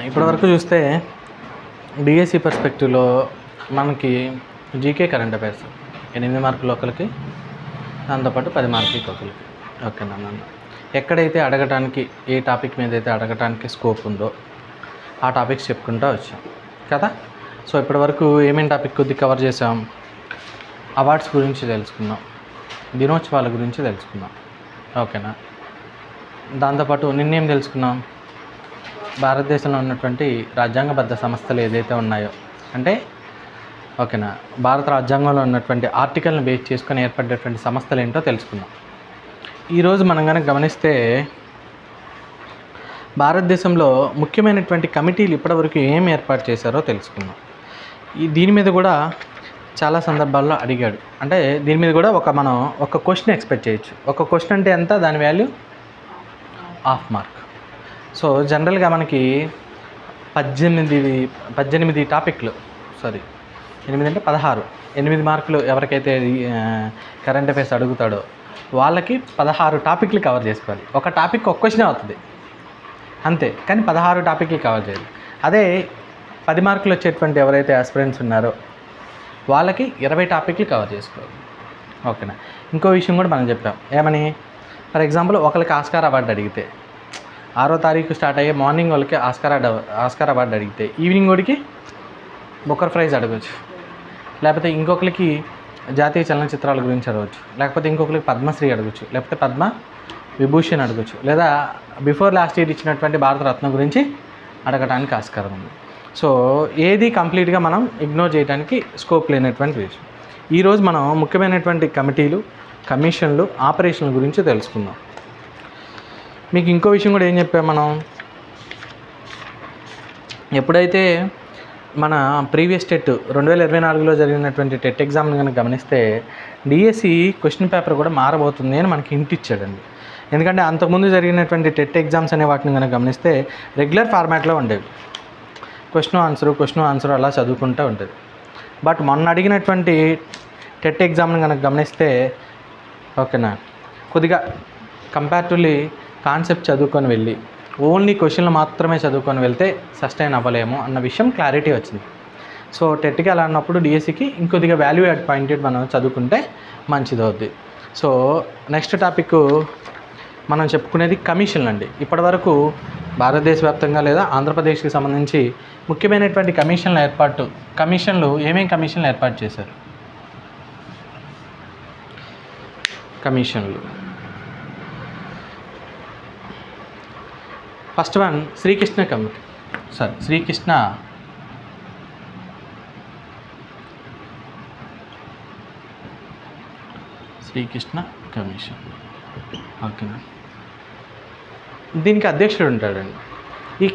ఇప్పటివరకు చూస్తే డిఎస్సి పర్స్పెక్టివ్లో మనకి జీకే కరెంట్ అఫైర్స్ 8 మార్కులు ఒకరికి, దాంతోపాటు 10 మార్కులకి ఒకరికి. ఓకేనా నాన్న, ఎక్కడైతే అడగటానికి ఏ టాపిక్ మీద అయితే అడగటానికి స్కోప్ ఉందో ఆ టాపిక్స్ చెప్పుకుంటూ వచ్చాం కదా. సో ఇప్పటివరకు ఏమేమి టాపిక్ కొద్దిగా కవర్ చేసాం? అవార్డ్స్ గురించి తెలుసుకున్నాం, దినోత్సవాల గురించి తెలుసుకున్నాం. ఓకేనా, దాంతోపాటు నిన్నేం తెలుసుకున్నాం? భారతదేశంలో ఉన్నటువంటి రాజ్యాంగబద్ధ సంస్థలు ఏదైతే ఉన్నాయో, అంటే ఓకేనా, భారత రాజ్యాంగంలో ఉన్నటువంటి ఆర్టికల్ని బేస్ చేసుకొని ఏర్పడేటువంటి సంస్థలు ఏంటో తెలుసుకున్నాం. ఈరోజు మనం కనుక గమనిస్తే భారతదేశంలో ముఖ్యమైనటువంటి కమిటీలు ఇప్పటివరకు ఏం ఏర్పాటు చేశారో తెలుసుకున్నాం. దీని మీద కూడా చాలా సందర్భాల్లో అడిగాడు. అంటే దీని మీద కూడా మనం ఒక క్వశ్చన్ ఎక్స్పెక్ట్ చేయొచ్చు. ఒక క్వశ్చన్ అంటే ఎంత, దాని వాల్యూ హాఫ్ మార్క్. సో జనరల్గా మనకి 18 టాపిక్లు, 8 అంటే 8 మార్కులు ఎవరికైతే కరెంట్ అఫైర్స్ అడుగుతాడో వాళ్ళకి 16 టాపిక్లు కవర్ చేసుకోవాలి. ఒక టాపిక్ ఒక క్వశ్చన్ అవుతుంది అంతే, కానీ 16 టాపిక్లు కవర్ చేయాలి. అదే 10 మార్కులు వచ్చేటువంటి ఎవరైతే ఆస్పిరెంట్స్ ఉన్నారో వాళ్ళకి 20 టాపిక్లు కవర్ చేసుకోవాలి. ఓకేనా, ఇంకో విషయం కూడా మనం చెప్పాం. ఏమని? ఫర్ ఎగ్జాంపుల్, ఒకరికి ఆస్కార్ అవార్డు అడిగితే 6వ తారీఖు స్టార్ట్ అయ్యే మార్నింగ్ వాళ్ళకి ఆస్కార్ అవార్డు అడిగితే ఈవినింగ్ వాడికి బుకర్ ప్రైజ్ అడగచ్చు, లేకపోతే ఇంకొకరికి జాతీయ చలనచిత్రాల గురించి అడగచ్చు, లేకపోతే ఇంకొకరికి పద్మశ్రీ అడగచ్చు, లేకపోతే పద్మ విభూషణ్ అడగచ్చు, లేదా బిఫోర్ లాస్ట్ ఇయర్ ఇచ్చినటువంటి భారతరత్న గురించి అడగడానికి ఆస్కారం ఉంది. సో ఏది కంప్లీట్గా మనం ఇగ్నోర్ చేయడానికి స్కోప్ లేనటువంటి విషయం. ఈరోజు మనం ముఖ్యమైనటువంటి కమిటీలు, కమిషన్లు, ఆపరేషన్ల గురించి తెలుసుకుందాం. మీకు ఇంకో విషయం కూడా ఏం చెప్పాం మనం? ఎప్పుడైతే మన ప్రీవియస్ టెట్ 2024లో జరిగినటువంటి టెట్ ఎగ్జామ్ని కనుక గమనిస్తే డిఎస్సి క్వశ్చన్ పేపర్ కూడా మారబోతుంది అని మనకి హింట్ ఇచ్చాడండి. ఎందుకంటే అంతకుముందు జరిగినటువంటి టెట్ ఎగ్జామ్స్ అనే వాటిని కనుక గమనిస్తే రెగ్యులర్ ఫార్మాట్లో ఉండేవి. క్వశ్చన్ ఆన్సర్ అలా చదువుకుంటూ ఉంటుంది. బట్ మొన్న అడిగినటువంటి టెట్ ఎగ్జామ్ని కనుక గమనిస్తే ఓకేనా, కొద్దిగా కంపారిటివ్లీ కాన్సెప్ట్ చదువుకొని వెళ్ళి ఓన్లీ క్వశ్చన్లు మాత్రమే చదువుకొని వెళ్తే సస్టైన్ అవ్వలేము అన్న విషయం క్లారిటీ వచ్చింది. సో టెట్కి అలా అన్నప్పుడు డిఎస్సికి ఇంకొద్దిగా వాల్యూ యాడ్ పాయింటెడ్ మనం చదువుకుంటే మంచిది అవుద్ది. సో నెక్స్ట్ టాపిక్ మనం చెప్పుకునేది కమిషన్లు అండి. ఇప్పటివరకు భారతదేశ వ్యాప్తంగా లేదా ఆంధ్రప్రదేశ్కి సంబంధించి ముఖ్యమైనటువంటి కమిషన్లు ఏమేమి కమిషన్లు ఏర్పాటు చేశారు? కమిషన్లు ఫస్ట్ వన్ శ్రీకృష్ణ కమిషన్. ఓకేనా, దీనికి అధ్యక్షుడు ఉంటాడండి. ఈ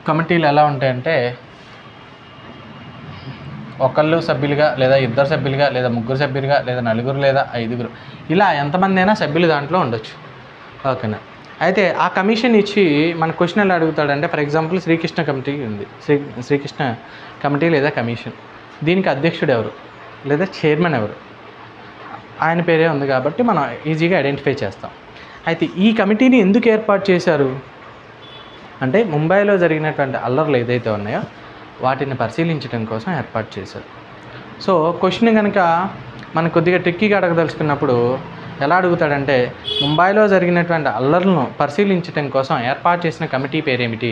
కమిటీలు ఎలా ఉంటాయంటే ఒకళ్ళు సభ్యులుగా, లేదా 2 సభ్యులుగా, లేదా 3 సభ్యులుగా, లేదా 4 లేదా 5, ఇలా ఎంతమంది అయినా సభ్యులు దాంట్లో ఉండొచ్చు. ఓకేనా, అయితే ఆ కమిషన్ ఇచ్చి మన క్వశ్చన్ ఎలా అడుగుతాడంటే, ఫర్ ఎగ్జాంపుల్ శ్రీకృష్ణ కమిటీ ఉంది, శ్రీకృష్ణ కమిటీ లేదా కమిషన్. దీనికి అధ్యక్షుడు ఎవరు లేదా చైర్మన్ ఎవరు? ఆయన పేరే ఉంది కాబట్టి మనం ఈజీగా ఐడెంటిఫై చేస్తాం. అయితే ఈ కమిటీని ఎందుకు ఏర్పాటు చేశారు అంటే, ముంబైలో జరిగినటువంటి అల్లర్లు ఏదైతే ఉన్నాయో వాటిని పరిశీలించడం కోసం ఏర్పాటు చేశారు. సో క్వశ్చన్ కనుక మనకు కొద్దిగా ట్రిక్కీగా అడగదలుచుకున్నప్పుడు ఎలా అడుగుతాడంటే, ముంబైలో జరిగినటువంటి అల్లర్లను పరిశీలించడం కోసం ఏర్పాటు చేసిన కమిటీ పేరేమిటి?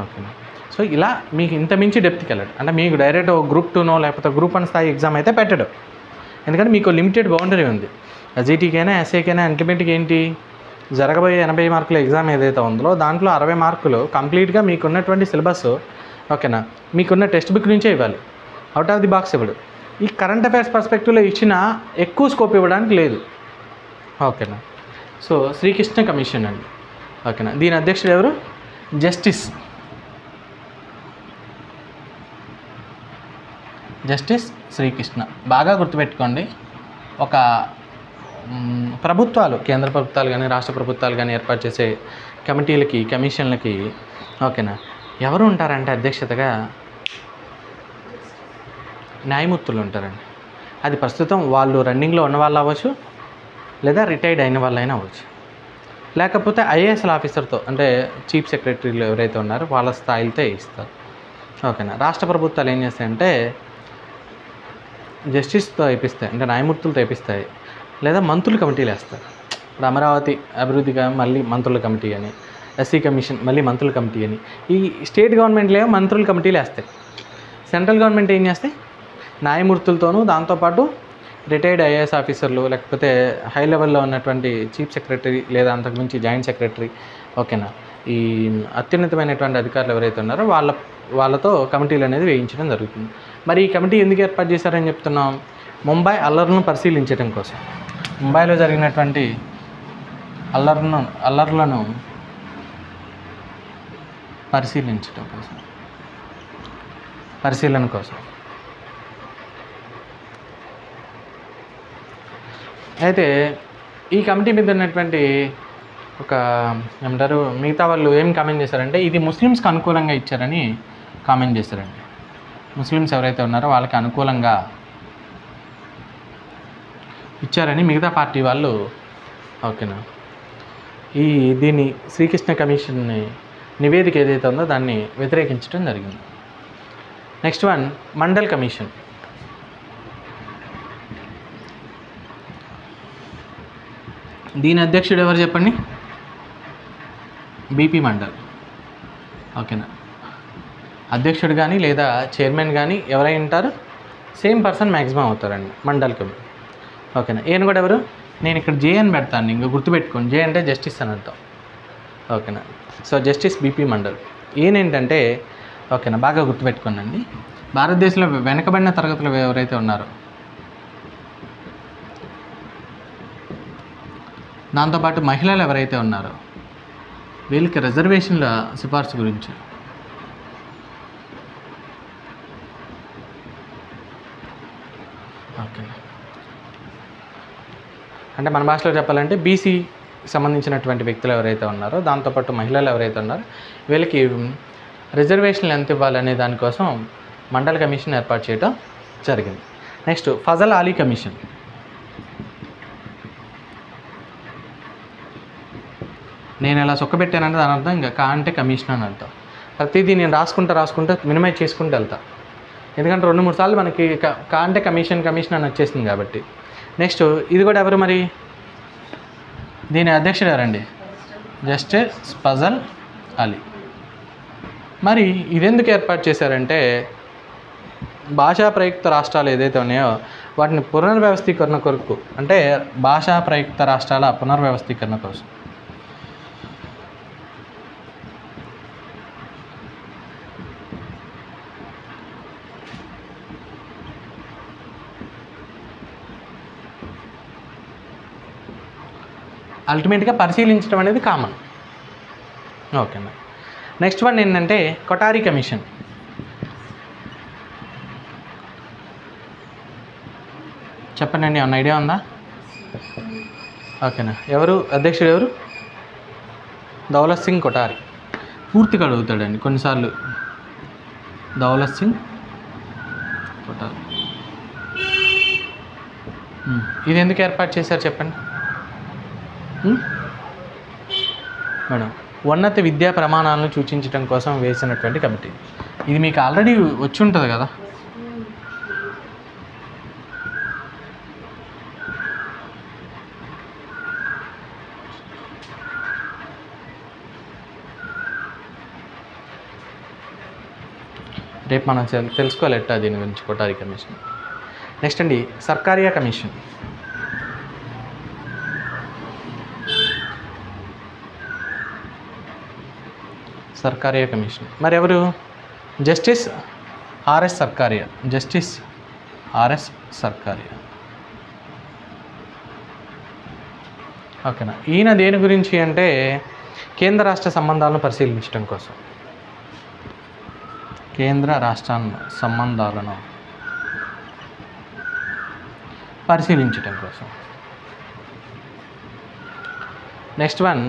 ఓకేనా, సో ఇలా మీకు ఇంత మించి డెప్త్కి వెళ్ళడు. అంటే మీకు డైరెక్ట్ గ్రూప్ 2నో లేకపోతే గ్రూప్ 1 స్థాయి ఎగ్జామ్ అయితే పెట్టడు. ఎందుకంటే మీకు లిమిటెడ్ బౌండరీ ఉంది. జీటీకైనా ఎస్ఏకైనా అల్టిమేట్గా ఏంటి, జరగబోయే 80 మార్కుల ఎగ్జామ్ ఏదైతే ఉందో దాంట్లో 60 మార్కులు కంప్లీట్గా మీకున్నటువంటి సిలబస్ ఓకేనా, మీకున్న టెక్స్ట్ బుక్ నుంచే ఇవ్వాలి, అవుట్ ఆఫ్ ది బాక్స్ ఇవ్వడు. ఈ కరెంట్ అఫైర్స్ పర్స్పెక్టివ్లో ఇచ్చిన ఎక్కువ స్కోప్ ఇవ్వడానికి లేదు. ఓకేనా, సో శ్రీకృష్ణ కమిషన్ అండి. ఓకేనా, దీని అధ్యక్షుడు ఎవరు? జస్టిస్ శ్రీకృష్ణ. బాగా గుర్తుపెట్టుకోండి, ఒక ప్రభుత్వాలు, కేంద్ర ప్రభుత్వాలు కానీ రాష్ట్ర ప్రభుత్వాలు కానీ ఏర్పాటు చేసే కమిటీలకి, కమిషన్లకి ఓకేనా ఎవరు ఉంటారంటే అధ్యక్షతగా న్యాయమూర్తులు ఉంటారండి. అది ప్రస్తుతం వాళ్ళు రన్నింగ్లో ఉన్న వాళ్ళు అవ్వచ్చు, లేదా రిటైర్డ్ అయిన వాళ్ళైనా అవ్వచ్చు. లేకపోతే ఐఏఎస్ఎల్ ఆఫీసర్తో, అంటే చీఫ్ సెక్రటరీలు ఎవరైతే ఉన్నారో వాళ్ళ స్థాయిలతో వేయిస్తారు. ఓకేనా. రాష్ట్ర ప్రభుత్వాలు ఏం చేస్తాయంటే జస్టిస్తో వేయిస్తాయి, అంటే న్యాయమూర్తులతో వేయిస్తాయి, లేదా మంత్రుల కమిటీలు వేస్తారు. ఇప్పుడు అమరావతి అభివృద్ధిగా మళ్ళీ మంత్రుల కమిటీ అని, ఎస్సీ కమిషన్ మళ్ళీ మంత్రుల కమిటీ అని, ఈ స్టేట్ గవర్నమెంట్లో మంత్రుల కమిటీలు వేస్తాయి. సెంట్రల్ గవర్నమెంట్ ఏం చేస్తే న్యాయమూర్తులతోనూ దాంతోపాటు రిటైర్డ్ ఐఏఎస్ ఆఫీసర్లు, లేకపోతే హై లెవెల్లో ఉన్నటువంటి చీఫ్ సెక్రటరీ లేదా అంతకుమించి జాయింట్ సెక్రటరీ, ఓకేనా, ఈ అత్యున్నతమైనటువంటి అధికారులు ఎవరైతే ఉన్నారో వాళ్ళతో కమిటీలు అనేది వేయించడం జరుగుతుంది. మరి ఈ కమిటీ ఎందుకు ఏర్పాటు చేశారని చెప్తున్నాం? ముంబై అల్లర్లను పరిశీలించడం కోసం. ముంబైలో జరిగినటువంటి అల్లర్లను పరిశీలన కోసం. అయితే ఈ కమిటీ మీద ఉన్నటువంటి ఒక ఏమంటారు, మిగతా వాళ్ళు ఏం కామెంట్ చేశారంటే ఇది ముస్లిమ్స్కి అనుకూలంగా ఇచ్చారని కామెంట్ చేశారండి. ముస్లిమ్స్ ఎవరైతే ఉన్నారో వాళ్ళకి అనుకూలంగా ఇచ్చారని మిగతా పార్టీ వాళ్ళు, ఓకేనా, దీన్ని శ్రీకృష్ణ కమిషన్ నివేదిక ఏదైతే ఉందో దాన్ని వ్యతిరేకించడం జరిగింది. Next one, mandal commission. దీని అధ్యక్షుడు ఎవరు చెప్పండి? బీపీ మండల్. ఓకేనా. అధ్యక్షుడు కానీ లేదా చైర్మన్ కానీ ఎవరై ఉంటారు, సేమ్ పర్సన్ మ్యాక్సిమం అవుతారండి మండల్ కమిటీ. ఓకేనా. ఈయన కూడా ఎవరు? నేను ఇక్కడ జే అని పెడతాను, ఇంకా గుర్తుపెట్టుకోండి. జే అంటే జస్టిస్ అని అర్థం. ఓకేనా. So justice BP mandal. ఈయన ఏంటంటే, ఓకేనా, బాగా గుర్తుపెట్టుకోండి, భారతదేశంలో వెనకబడిన తరగతులు ఎవరైతే ఉన్నారో, దాంతోపాటు మహిళలు ఎవరైతే ఉన్నారో వీళ్ళకి రిజర్వేషన్ల సిఫార్సు గురించి, ఓకే, అంటే మన భాషలో చెప్పాలంటే బీసీ సంబంధించినటువంటి వ్యక్తులు ఎవరైతే ఉన్నారో, దాంతోపాటు మహిళలు ఎవరైతే ఉన్నారో వీళ్ళకి రిజర్వేషన్లు ఎంత ఇవ్వాలనే దానికోసం మండల్ కమిషన్ ఏర్పాటు చేయడం జరిగింది. Next, Fazal Ali commission. నేను ఇలా సొక్కబెట్టానంటే దాని అర్థం ఇంకా కా అంటే కమిషన్ అని అర్థం. ప్రతిదీ నేను రాసుకుంటా మినిమైజ్ చేసుకుంటూ వెళ్తా, ఎందుకంటే 2-3 సార్లు మనకి కా అంటే కమిషన్ అని వచ్చేసింది కాబట్టి. నెక్స్ట్, ఇది కూడా ఎవరు మరి? దీని అధ్యక్షుడు ఎవరండి? జస్టిస్ ఫజల్ అలీ. మరి ఇదెందుకు ఏర్పాటు చేశారంటే, భాషా ప్రయుక్త రాష్ట్రాలు ఏదైతే ఉన్నాయో వాటిని పునర్వ్యవస్థీకరణ కొరకు, అంటే భాషా ప్రయుక్త రాష్ట్రాల పునర్వ్యవస్థీకరణ కోసం. అల్టిమేట్గా పరిశీలించడం అనేది కామన్. ఓకేనా. నెక్స్ట్ వన్ ఏంటంటే కొఠారి కమిషన్. చెప్పండి, ఏమన్నా ఐడియా ఉందా? ఓకేనా. ఎవరు అధ్యక్షుడు? ఎవరు? దౌలత్ సింగ్ కొఠారి. పూర్తిగా అడుగుతాడండి కొన్నిసార్లు. దౌలత్ సింగ్ కొఠారి. ఇది ఎందుకు ఏర్పాటు చేశారు చెప్పండి మేడం? ఉన్నత విద్యా ప్రమాణాలను సూచించడం కోసం వేసినటువంటి కమిటీ. ఇది మీకు ఆల్రెడీ వచ్చి ఉంటుంది కదా. రేపు మనం తెలుసుకోవాలి ఎట్టా దీని గురించి, కొఠారి కమిషన్. నెక్స్ట్ అండి, సర్కారియా కమిషన్. సర్కారియా కమిషన్ మరి ఎవరు? Justice RS Sarkaria. Justice RS Sarkaria. ఓకేనా. ఈయన దేని గురించి అంటే కేంద్ర రాష్ట్ర సంబంధాలను పరిశీలించడం కోసం. కేంద్ర రాష్ట్ర సంబంధాలను పరిశీలించడం కోసం. Next one,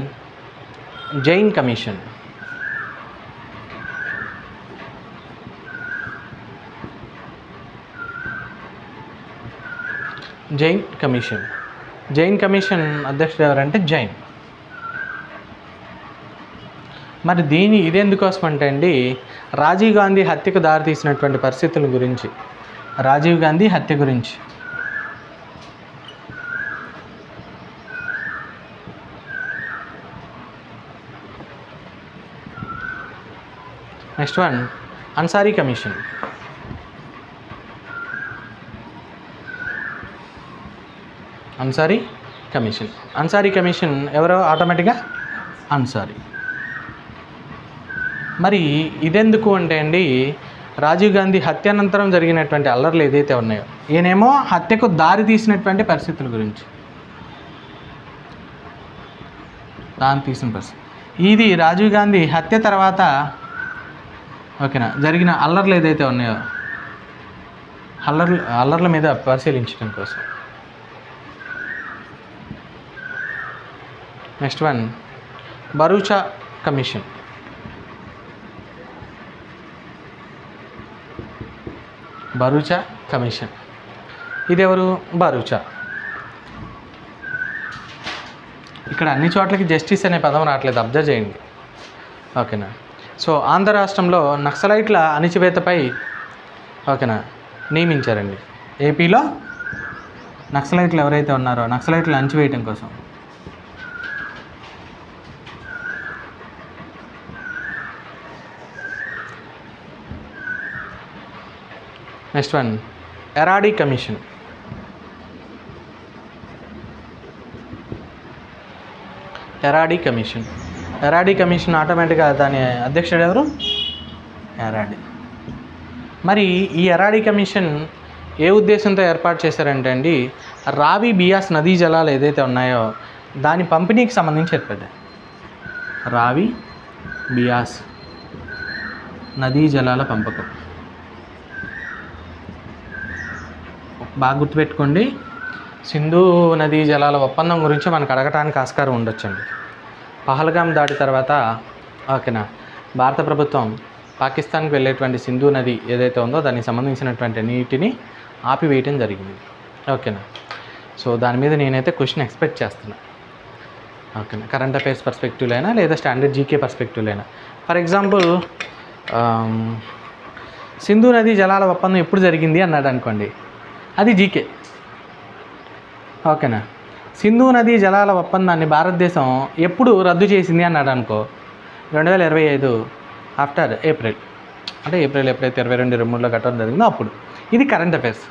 Jain commission. Jain commission. Jain commission అధ్యక్షుడు ఎవరంటే జైన్. మరి ఇదెందుకోసం అంటే అండి, రాజీవ్ గాంధీ హత్యకు దారితీసినటువంటి పరిస్థితుల గురించి, రాజీవ్ గాంధీ హత్య గురించి. Next one, Ansari commission. Ansari commission ఎవరో ఆటోమేటిక్గా అన్సారీ. మరి ఇదెందుకు అంటే అండి, రాజీవ్ గాంధీ హత్యానంతరం జరిగినటువంటి అల్లర్లు ఏదైతే ఉన్నాయో, ఈయనేమో హత్యకు దారి తీసినటువంటి పరిస్థితుల గురించి, ఇది రాజీవ్ గాంధీ హత్య తర్వాత ఓకేనా జరిగిన అల్లర్లు ఏదైతే ఉన్నాయో అల్లర్ల మీద పరిశీలించడం కోసం. Next one, Bharucha commission. ఇది ఎవరు? భరూచా. ఇక్కడ అన్ని చోట్లకి జస్టిస్ అనే పదం రావట్లేదు, అబ్జర్వ్ చేయండి. ఓకేనా. సో ఆంధ్ర రాష్ట్రంలో నక్సలైట్ల అణిచివేతపై ఓకేనా నియమించారండి. ఏపీలో నక్సలైట్లు ఎవరైతే ఉన్నారో నక్సలైట్లు అణిచివేయటం కోసం. Next one, Eradi commission. Eradi commission ఆటోమేటిక్గా దాని అధ్యక్షుడు ఎవరు? ఎరాడీ. మరి ఈ ఎరాడీ కమిషన్ ఏ ఉద్దేశంతో ఏర్పాటు చేశారంటే అండి, రావి బియాస్ నదీ జలాలు ఏదైతే ఉన్నాయో దాని పంపిణీకి సంబంధించి ఏర్పడ్డాయి. రావి బియాస్ నదీ జలాల పంపకం. బాగా గుర్తుపెట్టుకోండి, సింధు నదీ జలాల ఒప్పందం గురించి మనకు అడగటానికి ఆస్కారం ఉండొచ్చండి. పహల్గామ్ దాడి తర్వాత ఓకేనా భారత ప్రభుత్వం పాకిస్తాన్కి వెళ్ళేటువంటి సింధు నది ఏదైతే ఉందో దానికి సంబంధించినటువంటి నీటిని ఆపివేయటం జరిగింది. ఓకేనా. సో దాని మీద నేనైతే క్వశ్చన్ ఎక్స్పెక్ట్ చేస్తున్నా. ఓకేనా, కరెంట్ అఫైర్స్ పర్స్పెక్టివ్లో అయినా లేదా స్టాండర్డ్ జీకే పర్స్పెక్టివ్లో అయినా. ఫర్ ఎగ్జాంపుల్ సింధు నదీ జలాల ఒప్పందం ఎప్పుడు జరిగింది అన్నాడు అనుకోండి, అది జీకే. ఓకేనా. సింధు నదీ జలాల ఒప్పందాన్ని భారతదేశం ఎప్పుడు రద్దు చేసింది అన్నాడు అనుకో, 2025 ఆఫ్టర్ ఏప్రిల్, అంటే ఏప్రిల్ ఎప్పుడైతే 22-23లో కట్టడం జరిగిందో అప్పుడు. ఇది కరెంట్ అఫైర్స్.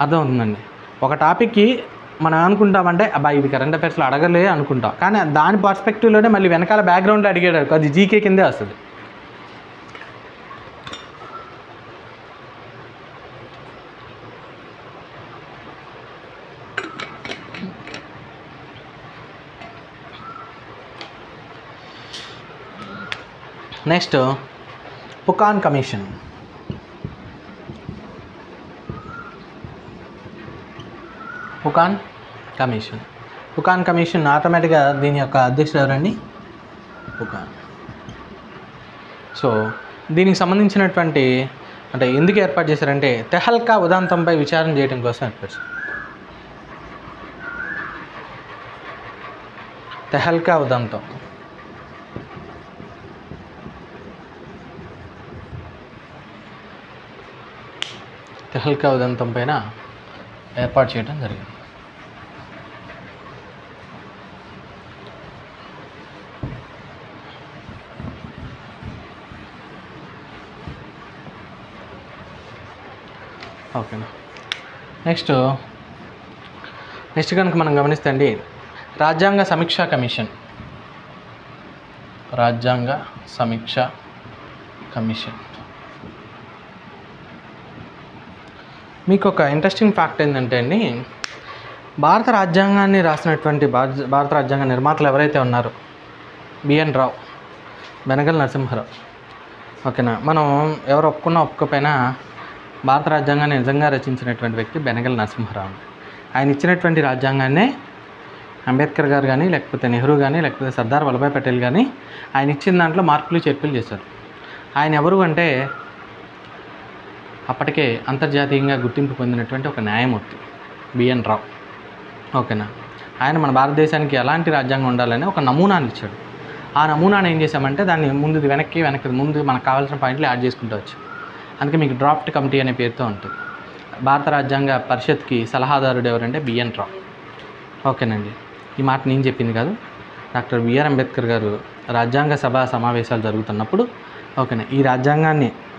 అర్థమవుతుందండి. ఒక టాపిక్కి మనం అనుకుంటామంటే అబ్బా ఇది కరెంట్ అఫైర్స్లో అడగలే అనుకుంటాం, కానీ దాని పర్స్పెక్టివ్లోనే మళ్ళీ వెనకాల బ్యాక్గ్రౌండ్లో అడిగాడు, అది జీకే కిందే వస్తుంది. Next Phukan commission. Phukan commission ఆటోమేటిక్గా దీని యొక్క అధ్యక్షుడు ఎవరండి? పుకాన్. సో దీనికి సంబంధించినటువంటి అంటే ఎందుకు ఏర్పాటు చేశారంటే తెహల్కా ఉదంతంపై విచారణ చేయడం కోసం ఏర్పాటు చేశారు. తెహల్కా ఉదంతం. తెహల్కా ఉదంతం పైన ఏర్పాటు చేయడం జరిగింది. ఓకేనా. నెక్స్ట్ కనుక మనం గమనిస్తే అండి రాజ్యాంగ సమీక్షా కమిషన్. మీకు ఒక ఇంట్రెస్టింగ్ ఫ్యాక్ట్ ఏంటంటే అండి, భారత రాజ్యాంగాన్ని రాసినటువంటి భారత రాజ్యాంగ నిర్మాతలు ఎవరైతే ఉన్నారో బిఎన్ రావు, బెనగల్ నరసింహారావు. ఓకేనా. మనం ఎవరు ఒప్పుకోకపోయినా భారత రాజ్యాంగాన్ని నిజంగా రచించినటువంటి వ్యక్తి బెనగల్ నరసింహారావు. ఆయన ఇచ్చినటువంటి రాజ్యాంగాన్నే అంబేద్కర్ గారు కానీ లేకపోతే నెహ్రూ కానీ లేకపోతే సర్దార్ వల్లభాయ్ పటేల్ కానీ ఆయన ఇచ్చిన దాంట్లో మార్పులు చేర్పులు చేశారు. ఆయన ఎవరు అంటే అప్పటికే అంతర్జాతీయంగా గుర్తింపు పొందినటువంటి ఒక న్యాయమూర్తి బిఎన్ రావు. ఓకేనా. ఆయన మన భారతదేశానికి ఎలాంటి రాజ్యాంగం ఉండాలని ఒక నమూనాని ఇచ్చాడు. ఆ నమూనాను ఏం చేసామంటే దాన్ని వెనక్కి ముందు మనకు కావాల్సిన పాయింట్లు యాడ్ చేసుకుంటూ వచ్చు. అందుకే మీకు డ్రాఫ్ట్ కమిటీ అనే పేరుతో ఉంటుంది. భారత రాజ్యాంగ పరిషత్కి సలహాదారుడు ఎవరంటే బిఎన్ రావు. ఓకేనండి, ఈ మాట నేను చెప్పింది కాదు, డాక్టర్ బిఆర్ అంబేద్కర్ గారు రాజ్యాంగ సభ సమావేశాలు జరుగుతున్నప్పుడు ఓకేనా ఈ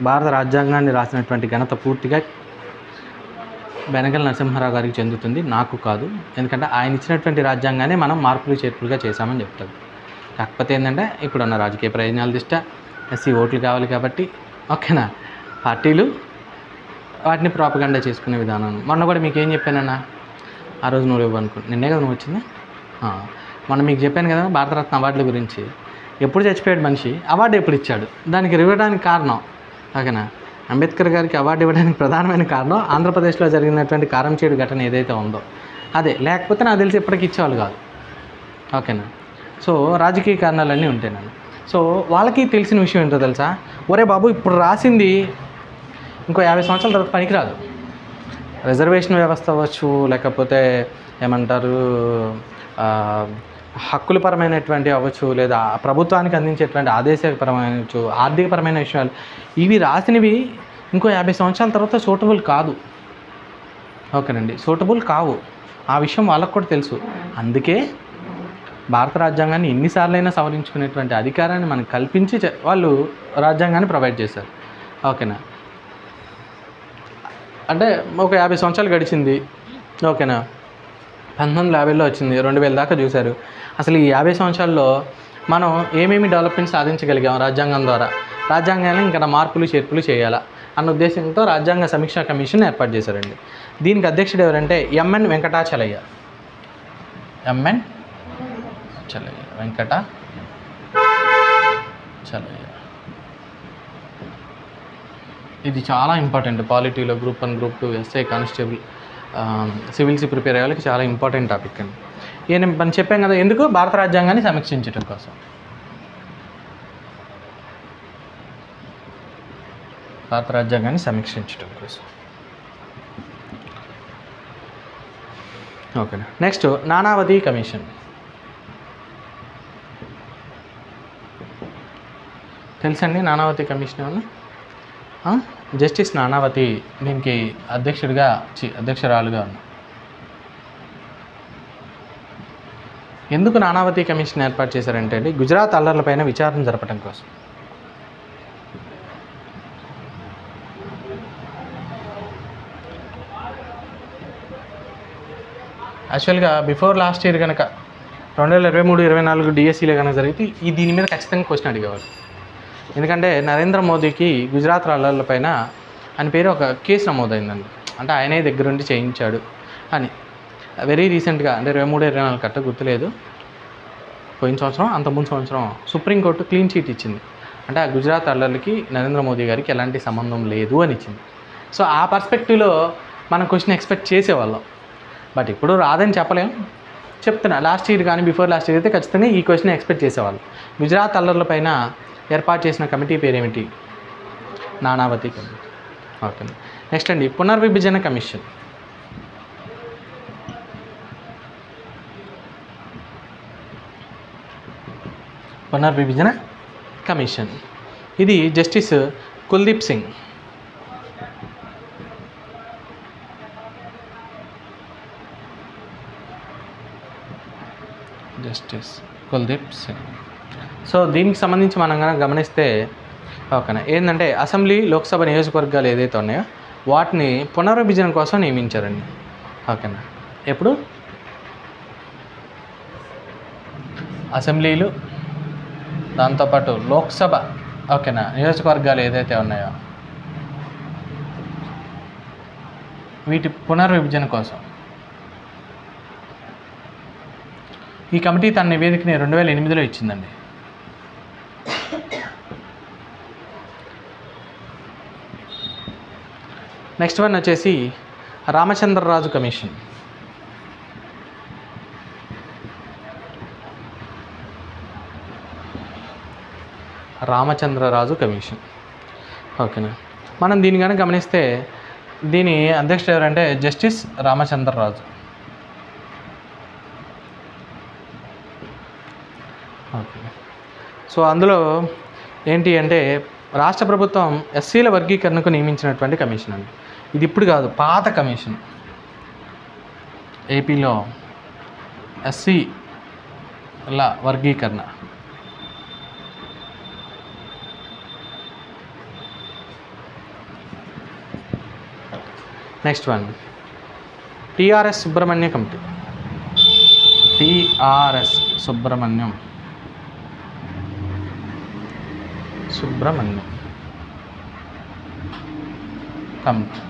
భారత రాజ్యాంగాన్ని రాసినటువంటి ఘనత పూర్తిగా బెనగల్ నరసింహారావు గారికి చెందుతుంది, నాకు కాదు. ఎందుకంటే ఆయన ఇచ్చినటువంటి రాజ్యాంగాన్ని మనం మార్పులు చేర్పులుగా చేశామని చెప్తారు. కాకపోతే ఏంటంటే ఇప్పుడున్న రాజకీయ ప్రయోజనాల దృష్ట్యా ఎస్సీ ఓట్లు కావాలి కాబట్టి ఓకేనా పార్టీలు వాటిని ప్రాపగండా చేసుకునే విధానం. మొన్న కూడా మీకు ఏం చెప్పానన్నా, ఆ రోజు నువ్వు ఇవ్వనుకో, నిన్నే కదా నువ్వు వచ్చింది. మొన్న మీకు చెప్పాను కదా భారతరత్న అవార్డుల గురించి. ఎప్పుడు చచ్చిపోయాడు మనిషి, అవార్డు ఎప్పుడు ఇచ్చాడు, దానికి ఇవ్వడానికి కారణం ఓకేనా అంబేద్కర్ గారికి అవార్డు ఇవ్వడానికి ప్రధానమైన కారణం ఆంధ్రప్రదేశ్లో జరిగినటువంటి కారంచేడు ఘటన ఏదైతే ఉందో అదే. లేకపోతే నాకు తెలిసి ఎప్పటికి ఇచ్చేవాళ్ళు కాదు. ఓకేనా. సో రాజకీయ కారణాలన్నీ ఉంటాయి. సో వాళ్ళకి తెలిసిన విషయం ఏంటో తెలుసా, ఒరే బాబు ఇప్పుడు రాసింది ఇంకో 50 సంవత్సరాల తర్వాత పనికిరాదు. రిజర్వేషన్ వ్యవస్థ అవ్వచ్చు, లేకపోతే ఏమంటారు హక్కుల పరమైనటువంటి అవ్వచ్చు, లేదా ప్రభుత్వానికి అందించేటువంటి ఆదేశపరమైన ఆర్థికపరమైన విషయాలు, ఇవి రాసినవి ఇంకో 50 సంవత్సరాల తర్వాత సూటబుల్ కాదు. ఓకేనండి, సూటబుల్ కావు. ఆ విషయం వాళ్ళకు కూడా తెలుసు. అందుకే భారత రాజ్యాంగాన్ని ఎన్నిసార్లైనా సవరించుకునేటువంటి అధికారాన్ని మనకు కల్పించి వాళ్ళు రాజ్యాంగాన్ని ప్రొవైడ్ చేశారు. ఓకేనా. అంటే ఒక 50 సంవత్సరాలు గడిచింది. ఓకేనా. 1950లో వచ్చింది, 2000 దాకా చూశారు. అసలు ఈ 50 సంవత్సరాల్లో మనం ఏమేమి డెవలప్మెంట్ సాధించగలిగాం రాజ్యాంగం ద్వారా, రాజ్యాంగాన్ని ఇంకా మార్పులు చేర్పులు చేయాలా అన్న ఉద్దేశంతో రాజ్యాంగ సమీక్షా కమిషన్ ఏర్పాటు చేశారండి. దీనికి అధ్యక్షుడు ఎవరంటే ఎంఎన్ వెంకటాచలయ్య. ఇది చాలా ఇంపార్టెంట్. పాలిటీలో group 1, group 2, SI, constable, civils prepare అయ్యే వాళ్ళకి చాలా ఇంపార్టెంట్ టాపిక్ అండి. మనం చెప్పాం కదా, ఎందుకు భారత రాజ్యాంగాన్ని సమీక్షించడం కోసం. ఓకేనా. Next Nanavati commission. తెలుసండి నానావతి కమిషన్ అని? జస్టిస్ నానావతి దీనికి అధ్యక్షురాలుగా ఉన్నారు. ఎందుకు నానావతి కమిషన్ ఏర్పాటు చేశారంటే అండి, గుజరాత్ అల్లర్లపైన విచారణ జరపడం కోసం. యాక్చువల్గా బిఫోర్ లాస్ట్ ఇయర్ కనుక 2023-24 డిఎస్సీలో కనుక జరిగితే దీని మీద ఖచ్చితంగా క్వశ్చన్ అడిగేవారు. ఎందుకంటే నరేంద్ర మోదీకి గుజరాత్ అల్లర్లపైన ఆయన పేరు ఒక కేసు నమోదైందండి. అంటే ఆయనే దగ్గరుండి చేయించాడు అని. వెరీ రీసెంట్గా అంటే 23-24 కట్ట గుర్తులేదు, పోయిన సంవత్సరం అంతకుముందు సంవత్సరం సుప్రీంకోర్టు క్లీన్ చీట్ ఇచ్చింది. అంటే ఆ గుజరాత్ అల్లర్లకి నరేంద్ర మోదీ గారికి ఎలాంటి సంబంధం లేదు అని ఇచ్చింది. సో ఆ పర్స్పెక్టివ్లో మనం క్వశ్చన్ ఎక్స్పెక్ట్ చేసేవాళ్ళం. బట్ ఇప్పుడు రాదని చెప్పలేం, చెప్తున్నా. లాస్ట్ ఇయర్ కానీ బిఫోర్ లాస్ట్ ఇయర్ అయితే ఖచ్చితంగా ఈ క్వశ్చన్ ఎక్స్పెక్ట్ చేసేవాళ్ళు. గుజరాత్ అల్లర్లపైన ఏర్పాటు చేసిన కమిటీ పేరేమిటి? నానావతి కమిటీ. ఓకే. నెక్స్ట్ అండి పునర్విభజన కమిషన్. పునర్విభజన కమిషన్ ఇది జస్టిస్ కుల్దీప్ సింగ్. సో దీనికి సంబంధించి మనం కనుక గమనిస్తే ఓకేనా ఏంటంటే అసెంబ్లీ, లోక్సభ నియోజకవర్గాలు ఏదైతే ఉన్నాయో వాటిని పునర్విభజన కోసం నియమించారండి. ఓకేనా. ఎప్పుడు అసెంబ్లీలు, దాంతోపాటు లోక్సభ ఓకేనా నియోజకవర్గాలు ఏదైతే ఉన్నాయో వీటి పునర్విభజన కోసం ఈ కమిటీ తన నివేదికని 2008లో ఇచ్చిందండి. నెక్స్ట్ వన్ వచ్చేసి రామచంద్రరాజు కమిషన్. ఓకేనా. మనం దీన్ని కనుక గమనిస్తే దీని అధ్యక్షుడు ఎవరంటే జస్టిస్ రామచంద్రరాజు. ఓకే. సో అందులో ఏంటి అంటే రాష్ట్ర ప్రభుత్వం ఎస్సీల వర్గీకరణకు నియమించినటువంటి కమిషన్ అండి. ఇది ఇప్పుడు కాదు, పాత కమిషన్. ఏపీలో ఎస్సీల వర్గీకరణ. Next one TRS Subrahmanya committee. TRS Subrahmanyam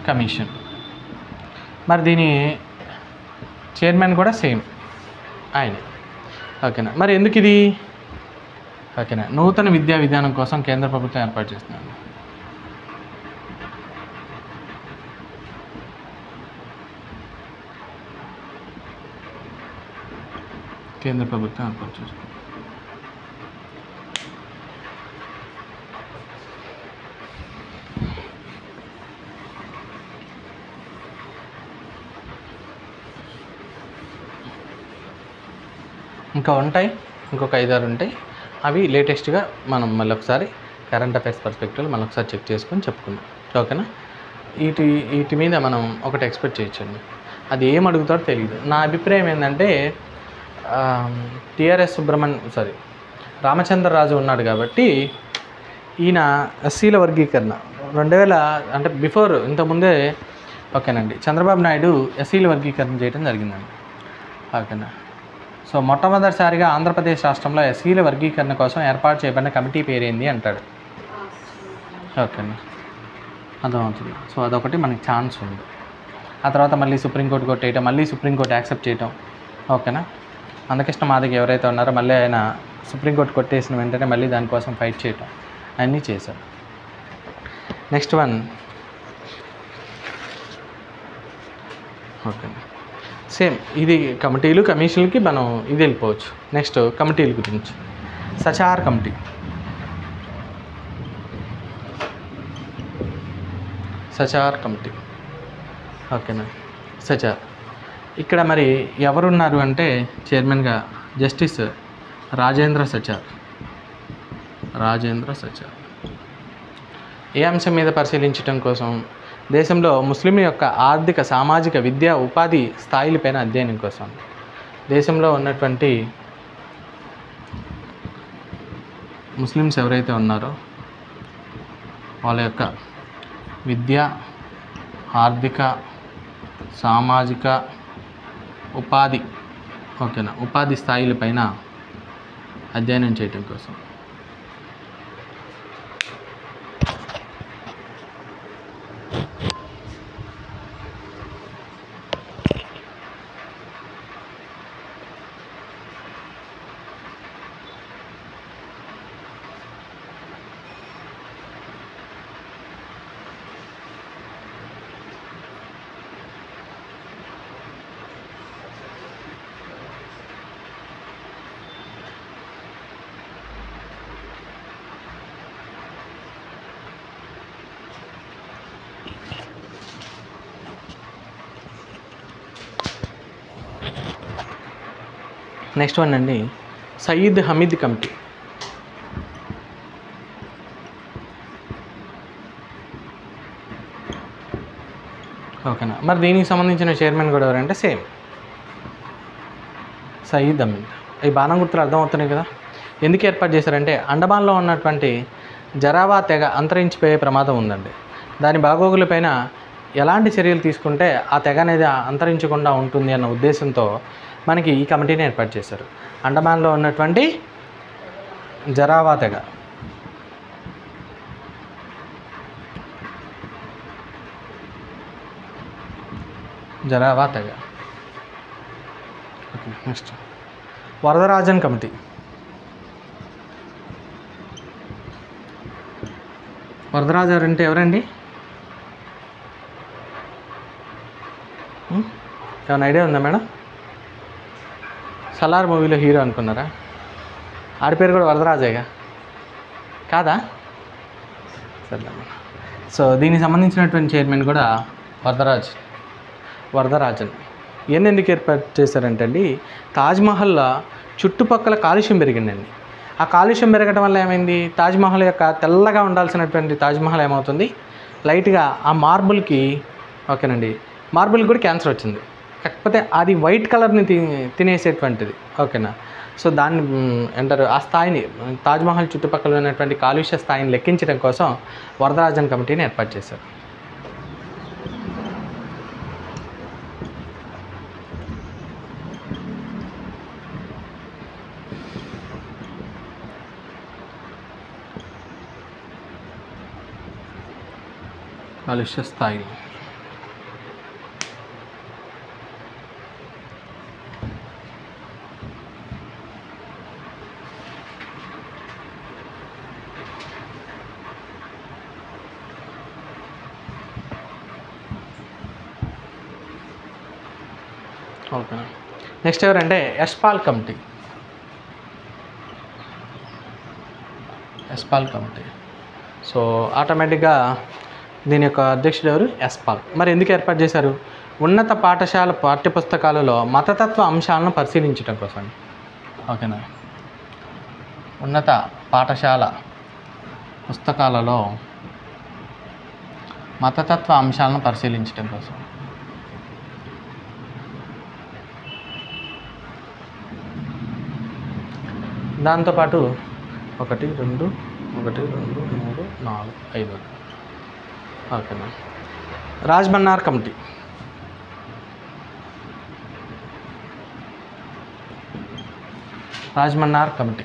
commission. మరి దీని చైర్మన్ కూడా సేమ్ ఆయన. ఓకేనా. మరి ఎందుకు ఇది? ఓకేనా, నూతన విద్యా విధానం కోసం కేంద్ర ప్రభుత్వం ఏర్పాటు చేస్తున్నారు. కేంద్ర ప్రభుత్వం ఏర్పాటు చేస్తుంది. ఇంకా ఉంటాయి, ఇంకొక 5-6 ఉంటాయి. అవి లేటెస్ట్గా మనం మళ్ళీ ఒకసారి కరెంట్ అఫైర్స్ పర్స్పెక్టివ్లో మళ్ళీ ఒకసారి చెక్ చేసుకొని చెప్పుకుందాం. ఓకేనా. వీటి మీద మనం ఒకటి ఎక్స్పెక్ట్ చేయొచ్చండి. అది ఏం అడుగుతాడో తెలియదు. నా అభిప్రాయం ఏంటంటే టిఆర్ఎస్ రామచంద్రరాజు ఉన్నాడు కాబట్టి ఈయన ఎస్సీల వర్గీకరణ 2000 అంటే బిఫోర్ ఇంతకుముందే ఓకేనండి చంద్రబాబు నాయుడు ఎస్సీల వర్గీకరణ చేయడం జరిగిందండి. ఓకేనా. సో మొట్టమొదటిసారిగా ఆంధ్రప్రదేశ్ రాష్ట్రంలో ఎస్సీల వర్గీకరణ కోసం ఏర్పాటు చేయబడిన కమిటీ పేరేంది అంటాడు. ఓకేనా, అర్థమవుతుంది. సో అదొకటి మనకి ఛాన్స్ ఉంది. ఆ తర్వాత మళ్ళీ సుప్రీంకోర్టు కొట్టేయటం, మళ్ళీ సుప్రీంకోర్టు యాక్సెప్ట్ చేయటం. ఓకేనా. అందకృష్ణ మాదిగ ఎవరైతే ఉన్నారో మళ్ళీ ఆయన సుప్రీంకోర్టు కొట్టేసిన వెంటనే మళ్ళీ దానికోసం ఫైట్ చేయటం అన్నీ చేశారు. నెక్స్ట్ వన్ ఓకే, సేమ్ ఇది కమిటీలు కమిషన్లకి మనం ఇది వెళ్ళిపోవచ్చు. నెక్స్ట్ కమిటీల గురించి సచార్ కమిటీ. ఓకేనా. సచార్ ఇక్కడ మరి ఎవరున్నారు అంటే చైర్మన్గా జస్టిస్ రాజేంద్ర సచార్. ఏ అంశం మీద పరిశీలించడం కోసం? దేశంలో ముస్లింల యొక్క ఆర్థిక, సామాజిక, విద్యా, ఉపాధి స్థాయిలపైన అధ్యయనం కోసం. దేశంలో ఉన్నటువంటి ముస్లిమ్స్ ఎవరైతే ఉన్నారో వాళ్ళ యొక్క విద్య, ఆర్థిక, సామాజిక, ఉపాధి ఓకేనా ఉపాధి స్థాయిలపైన అధ్యయనం చేయటం కోసం. నెక్స్ట్ వన్ అండి సయీద్ హమీద్ కమిటీ. ఓకేనా. మరి దీనికి సంబంధించిన చైర్మన్ కూడా ఎవరంటే సేమ్ సయీద్ హమీద్. ఈ బాణం గుర్తులు అర్థమవుతున్నాయి కదా. ఎందుకు ఏర్పాటు చేశారంటే అండమాన్లో ఉన్నటువంటి జరావా తెగ అంతరించిపోయే ప్రమాదం ఉందండి. దాని బాగోగులపైన ఎలాంటి చర్యలు తీసుకుంటే ఆ తెగ అనేది అంతరించకుండా ఉంటుంది అన్న ఉద్దేశంతో మనకి ఈ కమిటీని ఏర్పాటు చేశారు. అండమాన్లో ఉన్నటువంటి జరావా తెగ. Okay. Next Varadarajan committee. Varadarajan అంటే ఎవరండి? ఏమైనా ఐడియా ఉందా మేడం? సలార్ మూవీలో హీరో అనుకున్నారా? ఆడి పేరు కూడా వరదరాజేగా కాదా? సరే. సో దీనికి సంబంధించినటువంటి చైర్మన్ కూడా వరదరాజన్. ఇవన్నీ ఎందుకు ఏర్పాటు చేశారంటే అండి తాజ్మహల్ చుట్టుపక్కల కాలుష్యం పెరిగిందండి. ఆ కాలుష్యం పెరగడం వల్ల ఏమైంది, తాజ్మహల్ యొక్క తెల్లగా ఉండాల్సినటువంటి తాజ్మహల్ ఏమవుతుంది, లైట్గా ఆ మార్బుల్కి, ఓకేనండి, మార్బుల్కి కూడా క్యాన్సర్ వచ్చింది. కాకపోతే అది వైట్ కలర్ని తినేసేటువంటిది, ఓకేనా. సో దాన్ని అంటారు, ఆ స్థాయిని, తాజ్మహల్ చుట్టుపక్కల ఉన్నటువంటి కాలుష్య స్థాయిని లెక్కించడం కోసం వరదరాజన్ కమిటీని ఏర్పాటు చేశారు. కాలుష్య స్థాయి. ఓకే, నెక్స్ట్ ఎవరంటే Yashpal committee. Yashpal committee. So ఆటోమేటిక్గా దీని యొక్క అధ్యక్షుడు ఎవరు, యశ్పాల్. మరి ఎందుకు ఏర్పాటు చేశారు, ఉన్నత పాఠశాల పాఠ్యపుస్తకాలలో మతతత్వ అంశాలను పరిశీలించడం కోసం. ఓకేనా, ఉన్నత పాఠశాల పుస్తకాలలో మతతత్వ అంశాలను పరిశీలించడం కోసం. దాంతోపాటు 1 2 1 2 3 4 5. ఓకేనా, రాజ్మన్నార్ కమిటీ. రాజ్మన్నార్ కమిటీ.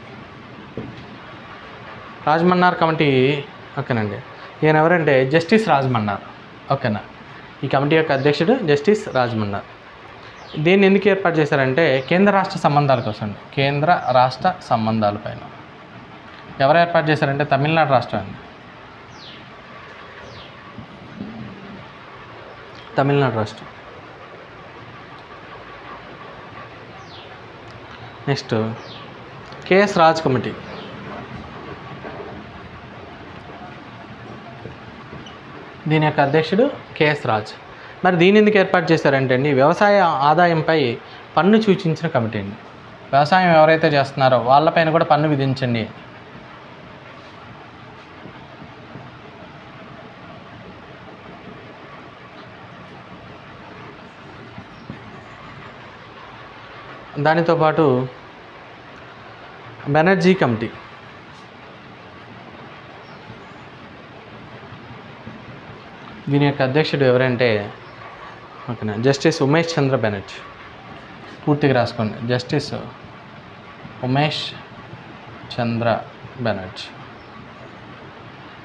రాజ్మన్నార్ కమిటీ, ఓకేనండి, ఈయన ఎవరంటే జస్టిస్ రాజ్మన్నార్. ఓకేనా, ఈ కమిటీ యొక్క అధ్యక్షుడు జస్టిస్ రాజ్మన్నార్. దీన్ని ఎందుకు ఏర్పాటు చేశారంటే కేంద్ర రాష్ట్ర సంబంధాల కోసం. కేంద్ర రాష్ట్ర సంబంధాల పైన ఎవరు ఏర్పాటు చేశారంటే తమిళనాడు రాష్ట్రాన్ని. తమిళనాడు రాష్ట్రం. Next KS Raj committee. దీని యొక్క అధ్యక్షుడు కేఎస్ రాజ్. మరి దీని ఎందుకు ఏర్పాటు చేశారంటే అండి వ్యవసాయ ఆదాయంపై పన్ను సూచించిన కమిటీ అండి. వ్యవసాయం ఎవరైతే చేస్తున్నారో వాళ్ళపైన కూడా పన్ను విధించండి. దానితో పాటు బెనర్జీ కమిటీ. దీని యొక్క అధ్యక్షుడు ఎవరంటే, ఓకేనా, జస్టిస్ ఉమేష్ చంద్ర బెనర్జీ. పూర్తిగా రాసుకోండి, జస్టిస్ ఉమేష్ చంద్ర బెనర్జీ.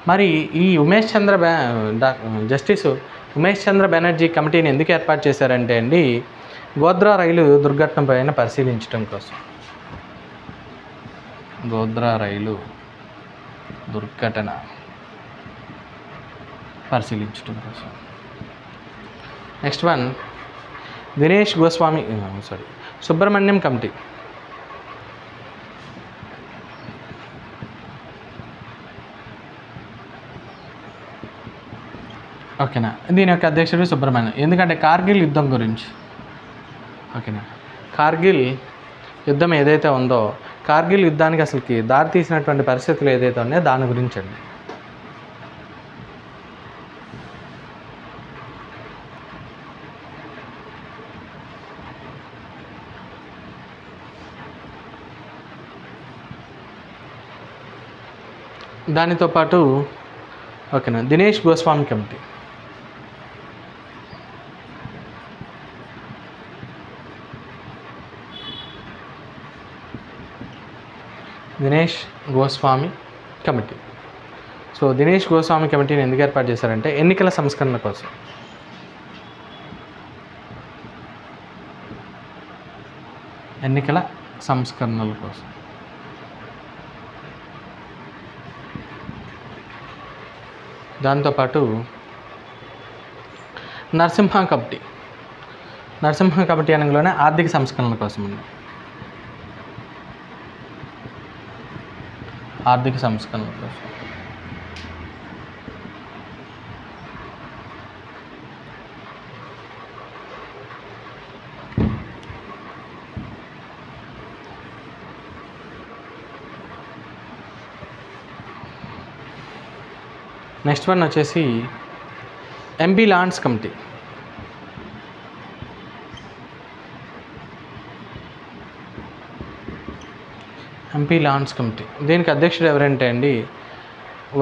మరి ఈ జస్టిస్ ఉమేష్ చంద్ర బెనర్జీ కమిటీని ఎందుకు ఏర్పాటు చేశారంటే అండి గోద్రా రైలు దుర్ఘటన పైన పరిశీలించడం కోసం. గోద్రా రైలు దుర్ఘటన పరిశీలించడం కోసం. Next one Dinesh Goswami Subrahmanyam committee. ఓకేనా, దీని యొక్క అధ్యక్షుడు సుబ్రహ్మణ్యం. ఎందుకంటే కార్గిల్ యుద్ధం గురించి. ఓకేనా, కార్గిల్ యుద్ధం ఏదైతే ఉందో, కార్గిల్ యుద్ధానికి అసలుకి దారి తీసినటువంటి పరిస్థితులు ఏదైతే ఉన్నాయో దాని గురించి అండి. దానితో పాటు ఓకేనా Dinesh Goswami committee. Dinesh Goswami committee. So Dinesh Goswami కమిటీని ఎందుకు ఏర్పాటు చేశారంటే ఎన్నికల సంస్కరణ కోసం. ఎన్నికల సంస్కరణల కోసం. దాంతోపాటు నరసింహ కమిటీ. నరసింహ కమిటీ అనగానే ఆర్థిక సంస్కరణల కోసం ఉంది. ఆర్థిక సంస్కరణల కోసం. నెక్స్ట్ వన్ వచ్చేసి MP lands committee. MP lands committee దీనికి అధ్యక్షుడు ఎవరంటే అండి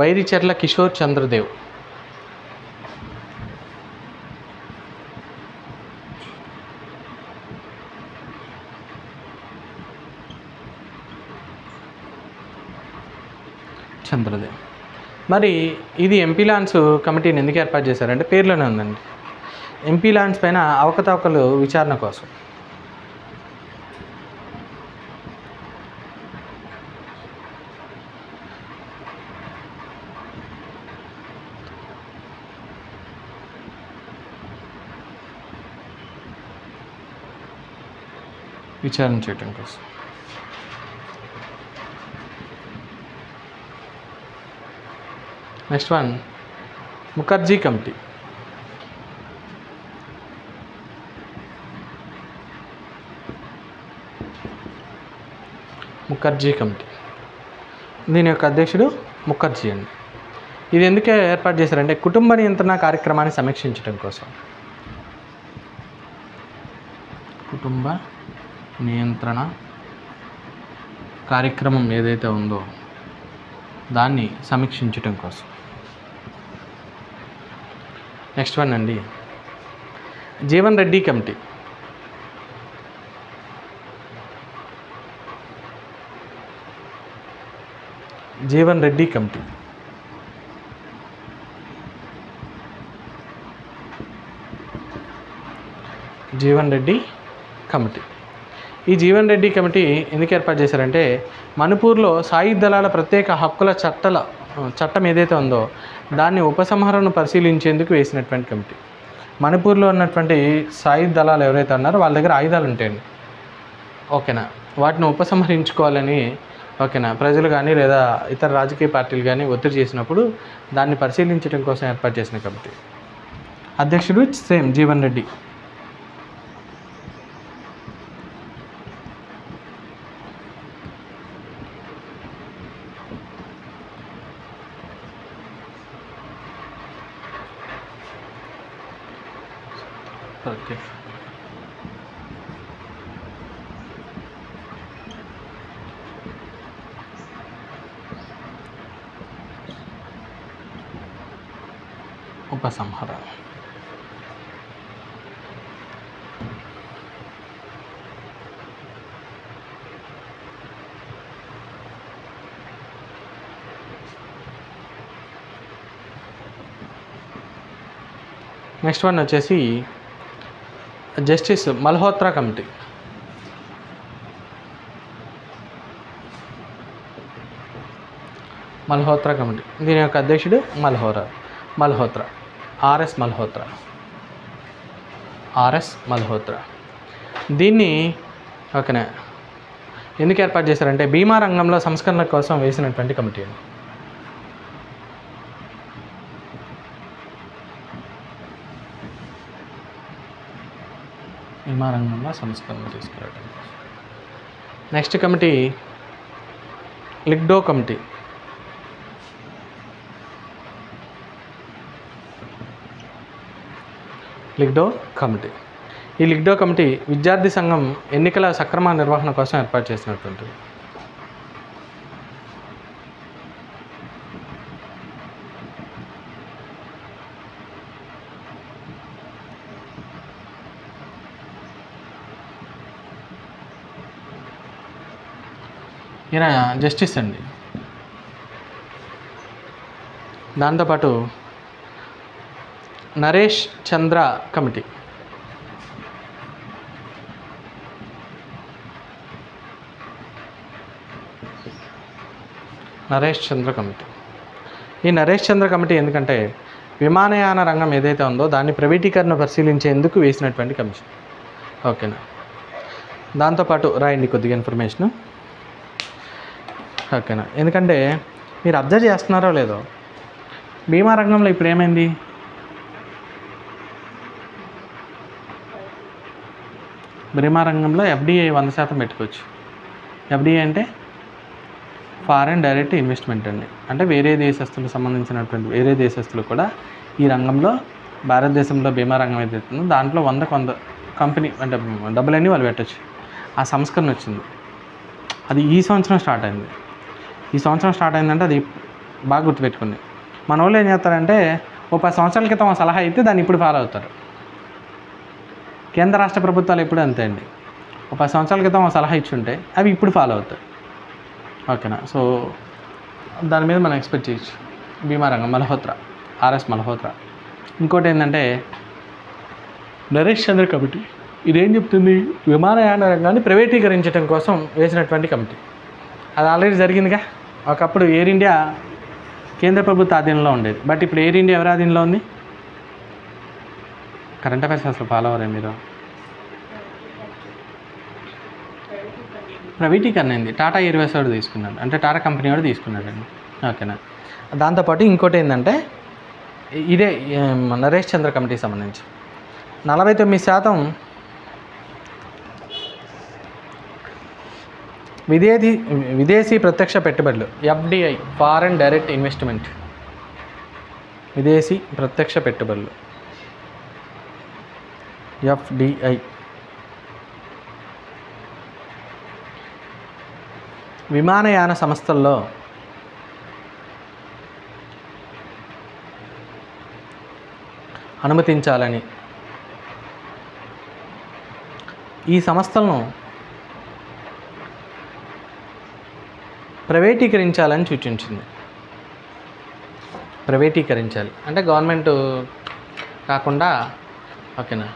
వైరిచర్ల కిషోర్ చంద్రదేవ్. మరి ఇది ఎంపీ ల్యాండ్స్ కమిటీని ఎందుకు ఏర్పాటు చేశారంటే పేర్లోనే ఉందండి, ఎంపీ ల్యాండ్స్ పైన అవకతవకలు విచారణ కోసం. విచారణ చేయడం కోసం. Next one Mukherjee committee. Mukherjee committee దీని యొక్క అధ్యక్షుడు ముఖర్జీ అండి. ఇది ఎందుకే ఏర్పాటు చేశారంటే కుటుంబ నియంత్రణ కార్యక్రమాన్ని సమీక్షించడం కోసం. కుటుంబ నియంత్రణ కార్యక్రమం ఏదైతే ఉందో దాన్ని సమీక్షించడం కోసం. నెక్స్ట్ వన్ అండి Jeevan Reddy committee. Jeevan Reddy committee Jeevan Reddy committee ఈ జీవన్ రెడ్డి కమిటీ ఎందుకు ఏర్పాటు చేశారంటే మణిపూర్లో సాయుధ దళాల ప్రత్యేక హక్కుల చట్టం ఏదైతే ఉందో దాన్ని ఉపసంహరణను పరిశీలించేందుకు వేసినటువంటి కమిటీ. మణిపూర్లో ఉన్నటువంటి సాయుధ దళాలు ఎవరైతే ఉన్నారో వాళ్ళ దగ్గర ఆయుధాలు ఉంటాయండి, ఓకేనా, వాటిని ఉపసంహరించుకోవాలని ఓకేనా ప్రజలు కానీ లేదా ఇతర రాజకీయ పార్టీలు కానీ ఒత్తిడి చేసినప్పుడు దాన్ని పరిశీలించడం కోసం ఏర్పాటు చేసిన కమిటీ. అధ్యక్షుడు సేమ్ జీవన్ రెడ్డి. ఓకే ఉపసంహరణ. నెక్స్ట్ వన్ వచ్చేసి justice Malhotra committee. Malhotra committee దీని యొక్క అధ్యక్షుడు మల్హోత్రా ఆర్ఎస్ మల్హోత్రా. దీన్ని ఓకేనా ఎందుకు ఏర్పాటు చేశారంటే బీమా రంగంలో సంస్కరణ కోసం వేసినటువంటి కమిటీ అండి. బీమా రంగంలో సంస్కరణ తీసుకురావడం. Next committee Lyngdoh committee. ఈ లిగ్డో కమిటీ విద్యార్థి సంఘం ఎన్నికల సక్రమ నిర్వహణ కోసం ఏర్పాటు చేసినటువంటిది. ఈయన జస్టిస్ అండి. దాంతోపాటు నరేష్ చంద్ర కమిటీ. ఈ నరేష్ చంద్ర కమిటీ ఎందుకంటే విమానయాన రంగం ఏదైతే ఉందో దాన్ని ప్రైవేటీకరణ పరిశీలించేందుకు వేసినటువంటి కమిషన్, ఓకేనా. దాంతోపాటు రాయండి కొద్దిగా ఇన్ఫర్మేషను, ఓకేనా. ఎందుకంటే మీరు అబ్జర్వ్ చేస్తున్నారో లేదో బీమా రంగంలో ఇప్పుడు ఏమైంది, బీమా రంగంలో ఎఫ్డిఐ 100% పెట్టుకోవచ్చు. ఎఫ్డిఐ అంటే ఫారెన్ డైరెక్ట్ ఇన్వెస్ట్మెంట్ అండి. అంటే వేరే దేశస్తులకు సంబంధించినటువంటి వేరే దేశస్తులు కూడా ఈ రంగంలో భారతదేశంలో బీమా రంగం ఏదైతే ఉందో దాంట్లో 100 కంపెనీ అంటే డబ్బులన్నీ వాళ్ళు పెట్టచ్చు. ఆ సంస్కరణ వచ్చింది. అది ఈ సంవత్సరం స్టార్ట్ అయింది. ఈ సంవత్సరం స్టార్ట్ అయిందంటే అది బాగా గుర్తుపెట్టుకోండి. మన వాళ్ళు ఏం చేస్తారంటే ఓ 10 సంవత్సరాల క్రితం సలహా అయితే దాన్ని ఇప్పుడు ఫాలో అవుతారు. కేంద్ర రాష్ట్ర ప్రభుత్వాలు ఎప్పుడు అంతే అండి. ఓ 10 సంవత్సరాల క్రితం సలహా ఇచ్చుంటే అవి ఇప్పుడు ఫాలో అవుతాయి. ఓకేనా. సో దాని మీద మనం ఎక్స్పెక్ట్ చేయొచ్చు. బీమా రంగం మల్హోత్రా, ఆర్ఎస్ మల్హోత్రా. ఇంకోటి ఏంటంటే నరేష్ చంద్ర కమిటీ. ఇదేం చెప్తుంది? విమానయాన రంగాన్ని ప్రైవేటీకరించడం కోసం వేసినటువంటి కమిటీ. అది ఆల్రెడీ జరిగిందిగా. ఒకప్పుడు ఎయిర్ ఇండియా కేంద్ర ప్రభుత్వ ఆధీనంలో ఉండేది. బట్ ఇప్పుడు ఎయిర్ ఇండియా ఎవరి ఆధీనంలో ఉంది? కరెంట్ అఫైర్స్ అసలు ఫాలో అవ్వరే మీరు? ప్రైవేటీకరణ అయింది. టాటా ఎయిర్వేస్ వాడు తీసుకున్నాడు, అంటే టాటా కంపెనీ వాడు తీసుకున్నాడండి. ఓకేనా. దాంతోపాటు ఇంకోటి ఏంటంటే ఇదే నరేష్ చంద్ర కమిటీకి సంబంధించి 49% విదేశీ ప్రత్యక్ష పెట్టుబడులు, ఎఫ్డిఐ, ఫారెన్ డైరెక్ట్ ఇన్వెస్ట్మెంట్, విదేశీ ప్రత్యక్ష పెట్టుబడులు ఎఫ్డిఐ విమానయాన సంస్థల్లో అనుమతించాలని, ఈ సంస్థలను ప్రైవేటీకరించాలని సూచించింది. ప్రైవేటీకరించాలి అంటే గవర్నమెంట్ కాకుండా. ఓకేనా.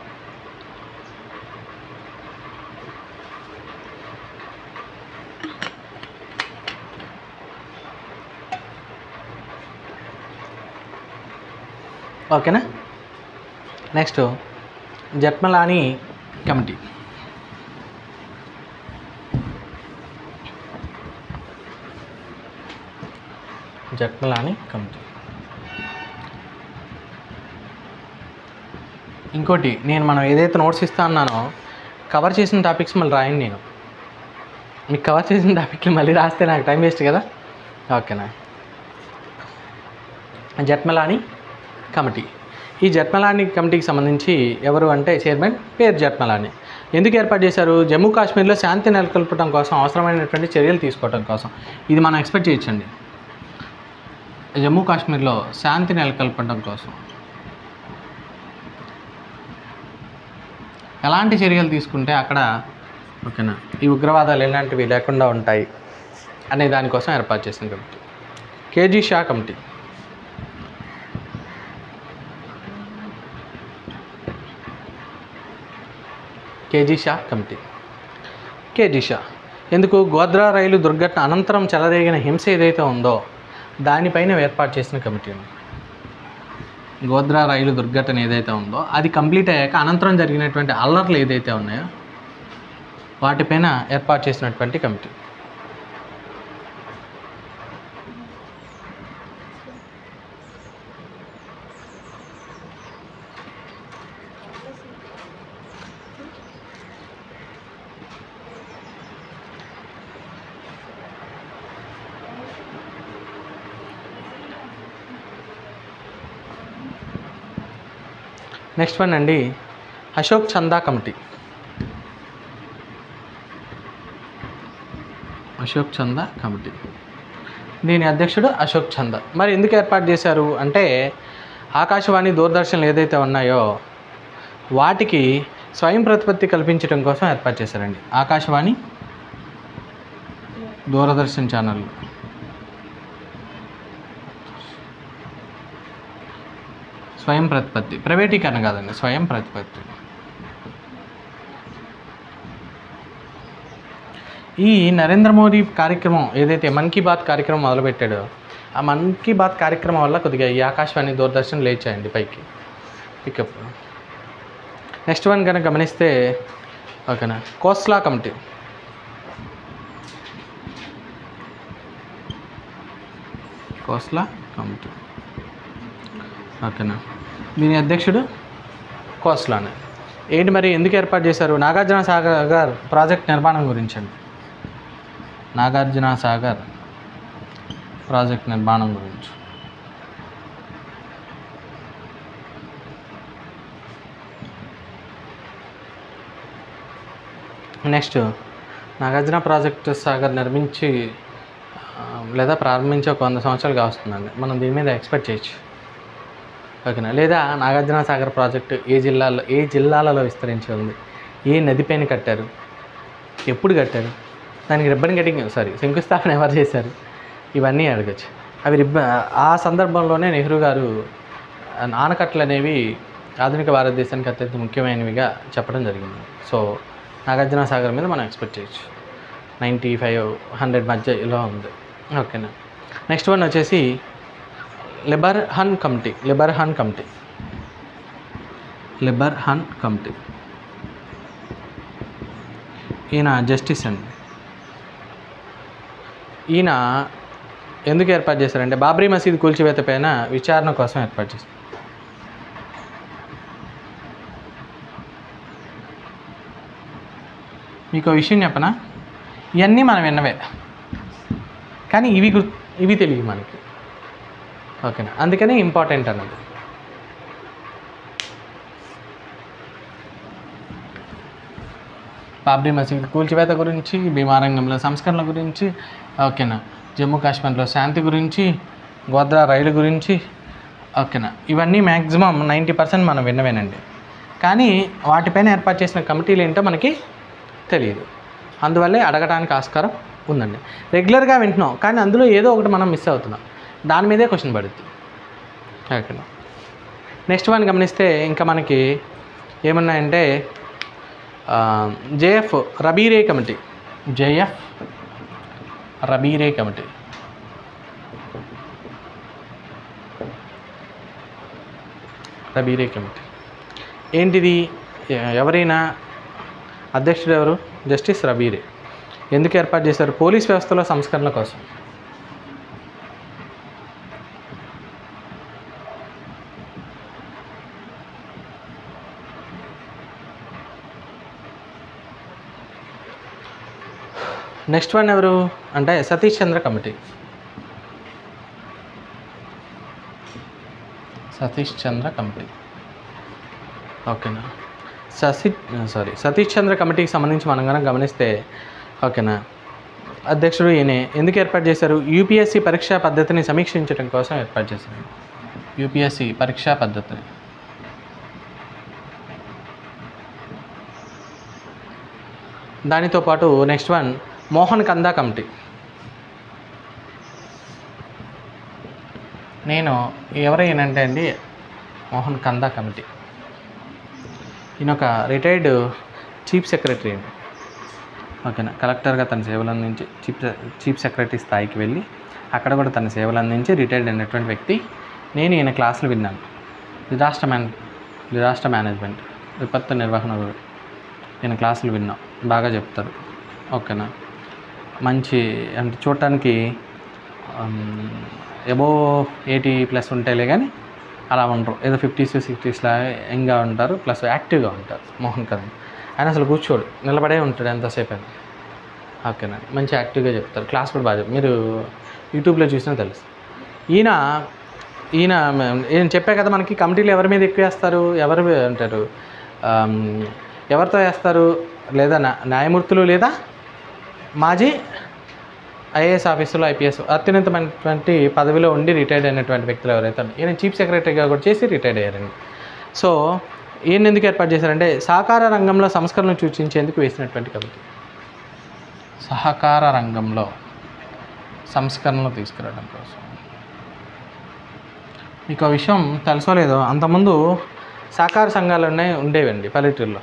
ఓకేనా. Next Jethmalani committee. Jethmalani committee. ఇంకోటి మనం ఏదైతే నోట్స్ ఇస్తా అన్నానో కవర్ చేసిన టాపిక్స్ మళ్ళీ రాయండి. నేను మీకు కవర్ చేసిన టాపిక్లు మళ్ళీ రాస్తే నాకు టైం వేస్ట్ కదా. ఓకేనా. జెట్మలానీ కమిటీ. ఈ జెట్మలానీ కమిటీకి సంబంధించి ఎవరు అంటే చైర్మన్ పేరు జెట్మలానీ. ఎందుకు ఏర్పాటు చేశారు? జమ్మూ కాశ్మీర్లో శాంతి నెలకొల్పడం కోసం అవసరమైనటువంటి చర్యలు తీసుకోవడం కోసం. ఇది మనం ఎక్స్పెక్ట్ చేయొచ్చండి. జమ్మూ కాశ్మీర్లో శాంతి నెలకొల్పడం కోసం ఎలాంటి చర్యలు తీసుకుంటే అక్కడ ఓకేనా ఈ ఉగ్రవాదాలు ఎలాంటివి లేకుండా ఉంటాయి అనే దానికోసం ఏర్పాటు చేసిన committee. KG Shah committee. KG Shah committee. KG Shah ఎందుకు? గోద్రా రైలు దుర్ఘటన అనంతరం చెలరేగిన హింస ఏదైతే ఉందో దానిపైన ఏర్పాటు చేసిన కమిటీ. గోద్రా రైలు దుర్ఘటన ఏదైతే ఉందో అది కంప్లీట్ అయ్యాక అనంతరం జరిగినటువంటి అల్లర్లు ఏదైతే ఉన్నాయో వాటిపైన ఏర్పాటు చేసినటువంటి కమిటీ. నెక్స్ట్ వన్ అండి అశోక్ చందా కమిటీ. అశోక్ చందా కమిటీ. దీని అధ్యక్షుడు అశోక్ చందా. మరి ఎందుకు ఏర్పాటు చేశారు అంటే ఆకాశవాణి, దూరదర్శన్లు ఏదైతే ఉన్నాయో వాటికి స్వయం ప్రతిపత్తి కల్పించడం కోసం ఏర్పాటు చేశారండి. ఆకాశవాణి, దూరదర్శన్ ఛానళ్ళు స్వయం ప్రతిపత్తి, ప్రైవేటీకరణ కాదండి, స్వయం ప్రతిపత్తి. ఈ నరేంద్ర మోదీ కార్యక్రమం ఏదైతే మన్ కీ బాత్ కార్యక్రమం మొదలుపెట్టాడో ఆ మన్ కీ బాత్ కార్యక్రమం వల్ల కొద్దిగా ఈ ఆకాశవాణి, దూరదర్శన్ లేచాయండి పైకి పికప్. నెక్స్ట్ వన్ కనుక గమనిస్తే ఓకేనా కోస్లా కమిటీ. కోస్లా కమిటీ ఓకేనా. దీని అధ్యక్షుడు కోస్లానే. ఏంటి మరి ఎందుకు ఏర్పాటు చేశారు? నాగార్జున సాగర్ ప్రాజెక్ట్ నిర్మాణం గురించి అండి. నాగార్జున సాగర్ ప్రాజెక్ట్ నిర్మాణం గురించి. నెక్స్ట్ నాగార్జున ప్రాజెక్టు సాగర్ నిర్మించి లేదా ప్రారంభించి ఒక 100 సంవత్సరాలుగా వస్తుందండి. మనం దీని మీద ఎక్స్పెక్ట్ చేయొచ్చు. ఓకేనా. లేదా నాగార్జున సాగర్ ప్రాజెక్టు ఏ జిల్లాలలో విస్తరించి ఉంది, ఏ నదిపైన కట్టారు, ఎప్పుడు కట్టారు, దానికి రిబ్బన్ కటింగ్ శంకుస్థాపన ఎవరు చేశారు, ఇవన్నీ అడగచ్చు. అవి ఆ సందర్భంలోనే నెహ్రూ గారు ఆనకట్టలు అనేవి ఆధునిక భారతదేశానికి అత్యంత ముఖ్యమైనవిగా చెప్పడం జరిగింది. సో నాగార్జున సాగర్ మీద మనం ఎక్స్పెక్ట్ చేయొచ్చు. 95-100 మధ్యలో ఉంది. ఓకేనా. నెక్స్ట్ వన్ వచ్చేసి లిబర్హన్ కమిటీ. ఈయన జస్టిస్ అండి. ఈయన ఎందుకు ఏర్పాటు చేశారంటే బాబ్రీ మసీద్ కూల్చివేత పైన విచారణ కోసం ఏర్పాటు చేశారు. మీకు విషయం చెప్పనా, ఇవన్నీ మనం విన్నవే, కానీ ఇవి తెలియదు మనకి. ఓకేనా. అందుకని ఇంపార్టెంట్ అన్నది. బాబ్రీ మసీద్ కూల్చివేత గురించి, భీమారంగంలో సంస్కరణల గురించి, ఓకేనా, జమ్మూ కాశ్మీర్లో శాంతి గురించి, గోద్రా రైలు గురించి, ఓకేనా, ఇవన్నీ మ్యాక్సిమం 90% మనం విన్నవేనండి. కానీ వాటిపైన ఏర్పాటు చేసిన కమిటీలు ఏంటో మనకి తెలియదు. అందువల్లే అడగడానికి ఆస్కారం ఉందండి. రెగ్యులర్గా వింటున్నాం, కానీ అందులో ఏదో ఒకటి మనం మిస్ అవుతున్నాం. దాని మీదే క్వశ్చన్ పడుద్ది. ఓకేనా. నెక్స్ట్ వన్ గమనిస్తే ఇంకా మనకి ఏమన్నాయంటే జేఎఫ్ రబీరే కమిటీ. ఏంటిది? ఎవరైనా అధ్యక్షుడు ఎవరు? జస్టిస్ రబీరే. ఎందుకు ఏర్పాటు చేశారు? పోలీస్ వ్యవస్థలో సంస్కరణల కోసం. నెక్స్ట్ వన్ ఎవరు అంటే సతీష్ చంద్ర కమిటీ. ఓకేనా. సతీష్ చంద్ర కమిటీకి సంబంధించి మనం కనుక గమనిస్తే, ఓకేనా, అధ్యక్షుడు ఈయనే. ఎందుకు ఏర్పాటు చేశారు? యూపీఎస్సీ పరీక్షా పద్ధతిని సమీక్షించడం కోసం ఏర్పాటు చేశారు. యూపీఎస్సీ పరీక్షా పద్ధతిని. దానితో పాటు నెక్స్ట్ వన్ మోహన్ కందా కమిటీ. ఎవరైనంటే అండి మోహన్ కందా కమిటీ. ఈయన ఒక రిటైర్డ్ చీఫ్ సెక్రటరీ అండి. ఓకేనా. కలెక్టర్గా తన సేవలు అందించి చీఫ్ సెక్రటరీ స్థాయికి వెళ్ళి అక్కడ కూడా తన సేవలు అందించి రిటైర్డ్ అయినటువంటి వ్యక్తి. నేను ఈయన క్లాసులు విన్నాను. డిజాస్టర్ మేనేజ్మెంట్, విపత్తు నిర్వహణ ఈయన క్లాసులు విన్నాం. బాగా చెప్తారు. ఓకేనా. మంచి అంటే చూడటానికి అబోవ్ 80+ ఉంటాయిలే, కానీ అలా ఉండరు. ఏదో 50s 60sలా యంగ్గా ఉంటారు, ప్లస్ యాక్టివ్గా ఉంటారు. మోహన్ కందా ఆయన అసలు కూర్చోడు, నిలబడే ఉంటాడు ఎంతసేపు అని. ఓకేనా. మంచి యాక్టివ్గా చెప్తారు. క్లాస్ కూడా బాగా చెప్తారు. మీరు యూట్యూబ్లో చూసినా తెలుసు. ఈయన చెప్పే కదా మనకి కమిటీలు ఎవరి మీద ఎక్కువ వేస్తారు, ఎవరు అంటారు, ఎవరితో వేస్తారు, లేదా న్యాయమూర్తులు లేదా మాజీ ఐఏఎస్ ఆఫీసులో ఐపీఎస్ అత్యున్నతమైనటువంటి పదవిలో ఉండి రిటైర్డ్ అయినటువంటి వ్యక్తులు ఎవరైతే ఈయన చీఫ్ సెక్రటరీగా కూడా చేసి రిటైర్డ్ అయ్యారండి. సో ఈయన ఎందుకు ఏర్పాటు చేశారంటే సహకార రంగంలో సంస్కరణలు సూచించేందుకు వేసినటువంటి కమిటీ. సహకార రంగంలో సంస్కరణలు తీసుకురావడం కోసం. మీకు ఆ విషయం తెలుసో లేదో, అంతకుముందు సహకార సంఘాలు ఉండేవండి పల్లెటూరులో.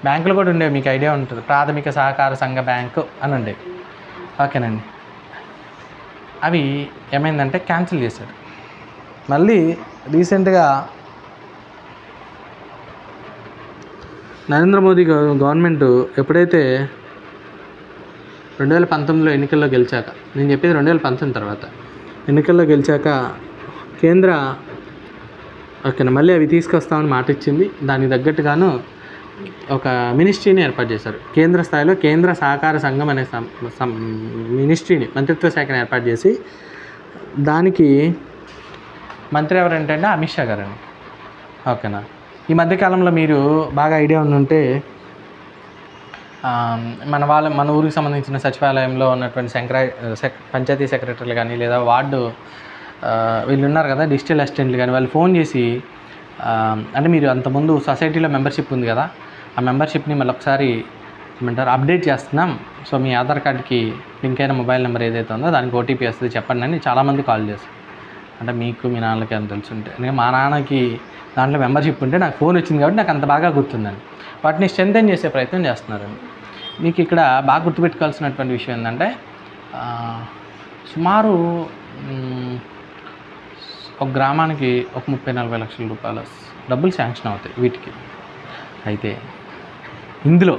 బ్యాంకులు కూడా ఉండేవి, మీకు ఐడియా ఉంటుంది. ప్రాథమిక సహకార సంఘ బ్యాంకు అని ఉండేవి. ఓకేనండి. అవి ఏమైందంటే క్యాన్సిల్ చేశాడు. మళ్ళీ రీసెంట్గా నరేంద్ర మోదీ గవర్నమెంట్ ఎప్పుడైతే 2019లో ఎన్నికల్లో గెలిచాక, నేను చెప్పేది 2019 తర్వాత ఎన్నికల్లో గెలిచాక కేంద్ర ఓకేనా మళ్ళీ అవి తీసుకొస్తామని మాట ఇచ్చింది. దానికి తగ్గట్టుగాను ఒక మినిస్ట్రీని ఏర్పాటు చేశారు. కేంద్ర స్థాయిలో కేంద్ర సహకార సంఘం అనే మినిస్ట్రీని, మంత్రిత్వ శాఖను ఏర్పాటు చేసి దానికి మంత్రి ఎవరంటే అమిత్ షా గారండి. ఓకేనా. ఈ మధ్యకాలంలో మీరు బాగా ఐడియా ఉంటే మన ఊరికి సంబంధించిన సచివాలయంలో ఉన్నటువంటి పంచాయతీ సెక్రటరీలు కానీ లేదా వార్డు వీళ్ళు ఉన్నారు కదా, డిజిటల్ అసిస్టెంట్లు కానీ, వాళ్ళు ఫోన్ చేసి అంటే మీరు అంతకుముందు సొసైటీలో మెంబర్షిప్ ఉంది కదా, ఆ మెంబర్షిప్ని మళ్ళీ ఒకసారి ఏమంటారు అప్డేట్ చేస్తున్నాం, సో మీ ఆధార్ కార్డ్కి లింక్ అయిన మొబైల్ నెంబర్ ఏదైతే ఉందో దానికి ఓటీపీ వస్తుంది చెప్పండి అని చాలామంది కాల్ చేస్తారు. అంటే మీకు మీ నాన్నకి అని తెలుసుంటే, ఎందుకంటే మా నాన్నకి దాంట్లో మెంబర్షిప్ ఉంటే నాకు ఫోన్ వచ్చింది కాబట్టి నాకు అంత బాగా గుర్తుందండి. వాటిని స్ట్రెంథెన్ చేసే ప్రయత్నం చేస్తున్నారండి. మీకు ఇక్కడ బాగా గుర్తుపెట్టుకోవాల్సినటువంటి విషయం ఏంటంటే సుమారు ఒక గ్రామానికి ఒక 30-40 లక్షల రూపాయల డబ్బులు శాంక్షన్ అవుతాయి వీటికి. అయితే ఇందులో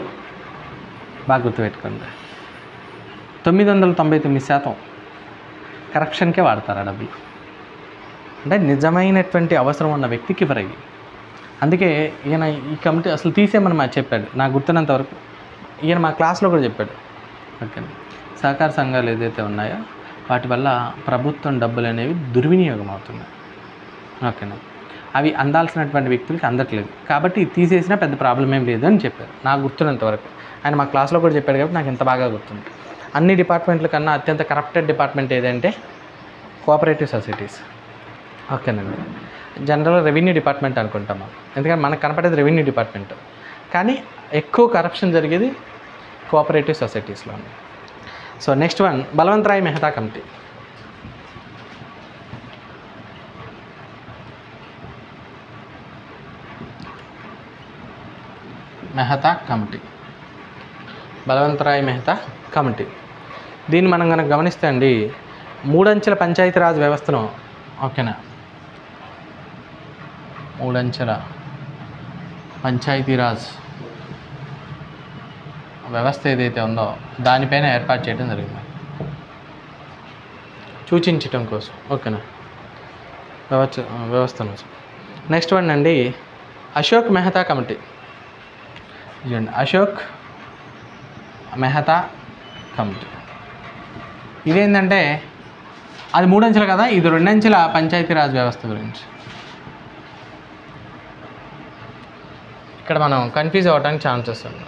బాగా గుర్తుపెట్టుకోండి, 999% కరప్షన్కే వాడతారు ఆ డబ్బులు. అంటే నిజమైనటువంటి అవసరం ఉన్న వ్యక్తికి ఇవ్వరవి. అందుకే ఈయన ఈ కమిటీ అసలు తీసేయమని మాకు చెప్పాడు. నాకు గుర్తున్నంత వరకు ఈయన మా క్లాస్లో కూడా చెప్పాడు. ఓకే, సహకార సంఘాలు ఏదైతే ఉన్నాయో వాటి వల్ల ప్రభుత్వం డబ్బులు అనేవి దుర్వినియోగం అవుతున్నాయి. ఓకేనా, అవి అందాల్సినటువంటి వ్యక్తులకి అందట్లేదు కాబట్టి తీసేసినా పెద్ద ప్రాబ్లం ఏం లేదు అని చెప్పారు నాకు గుర్తున్నంత వరకు. ఆయన మా క్లాస్లో కూడా చెప్పాడు కాబట్టి నాకు ఇంత బాగా గుర్తుంది. అన్ని డిపార్ట్మెంట్ల కన్నా అత్యంత కరప్టెడ్ డిపార్ట్మెంట్ ఏదంటే కోఆపరేటివ్ సొసైటీస్. ఓకేనండి, జనరల్గా రెవెన్యూ డిపార్ట్మెంట్ అనుకుంటాం, ఎందుకంటే మనకు కనపడేది రెవెన్యూ డిపార్ట్మెంట్, కానీ ఎక్కువ కరప్షన్ జరిగేది కోఆపరేటివ్ సొసైటీస్లో. So next one, Balwant Rai Mehta committee. Mehta committee, Balwant Rai Mehta committee. దీన్ని మనం కనుక గమనిస్తే అండి, 3 అంచెల పంచాయతీరాజ్ వ్యవస్థను, ఓకేనా, 3 అంచెల పంచాయతీరాజ్ వ్యవస్థ ఏదైతే ఉందో దానిపైన ఏర్పాటు చేయడం జరిగింది సూచించటం కోసం. ఓకేనా, వ్యవస్థను. నెక్స్ట్ వన్ అండి, అశోక్ మెహతా కమిటీ. ఇదండి అశోక్ మెహతా కమిటీ. ఇదేంటంటే అది 3 అంచెలు కదా, ఇది 2 అంచెల పంచాయతీరాజ్ వ్యవస్థ గురించి. ఇక్కడ మనం కన్ఫ్యూజ్ అవ్వడానికి ఛాన్సెస్ ఉంది.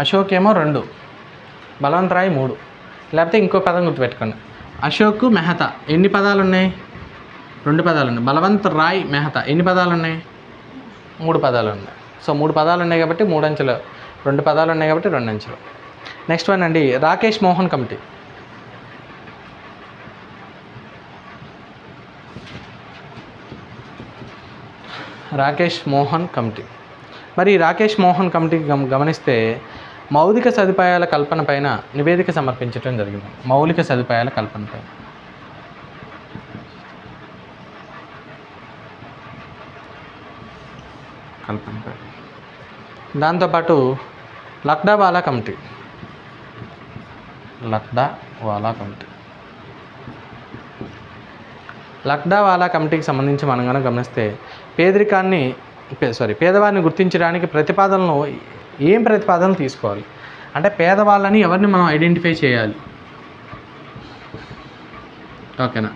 అశోక్ ఏమో 2, బలవంత్ రాయ్ 3, లేకపోతే ఇంకో పదం గుర్తుపెట్టుకోండి, అశోక్ మెహతా ఎన్ని పదాలు ఉన్నాయి? 2 పదాలు ఉన్నాయి. బలవంత్ రాయ్ మెహతా ఎన్ని పదాలు ఉన్నాయి? 3 పదాలు ఉన్నాయి. సో 3 పదాలు ఉన్నాయి కాబట్టి 3 అంచెలు, 2 పదాలు ఉన్నాయి కాబట్టి 2 అంచెలు. నెక్స్ట్ వన్ అండి, రాకేష్ మోహన్ కమిటీ. రాకేష్ మోహన్ కమిటీ. మరి రాకేష్ మోహన్ కమిటీకి గమనిస్తే మౌలిక సదుపాయాల కల్పన పైన నివేదిక సమర్పించడం జరిగింది. మౌలిక సదుపాయాల కల్పనపై. దాంతోపాటు లక్డావాలా కమిటీ. లక్డావాలా కమిటీకి సంబంధించి మనం కనుక గమనిస్తే పేదవారిని గుర్తించడానికి ప్రతిపాదనలు ఏం ప్రతిపాదనలు తీసుకోవాలి అంటే పేదవాళ్ళని ఎవరిని మనం ఐడెంటిఫై చేయాలి, ఓకేనా,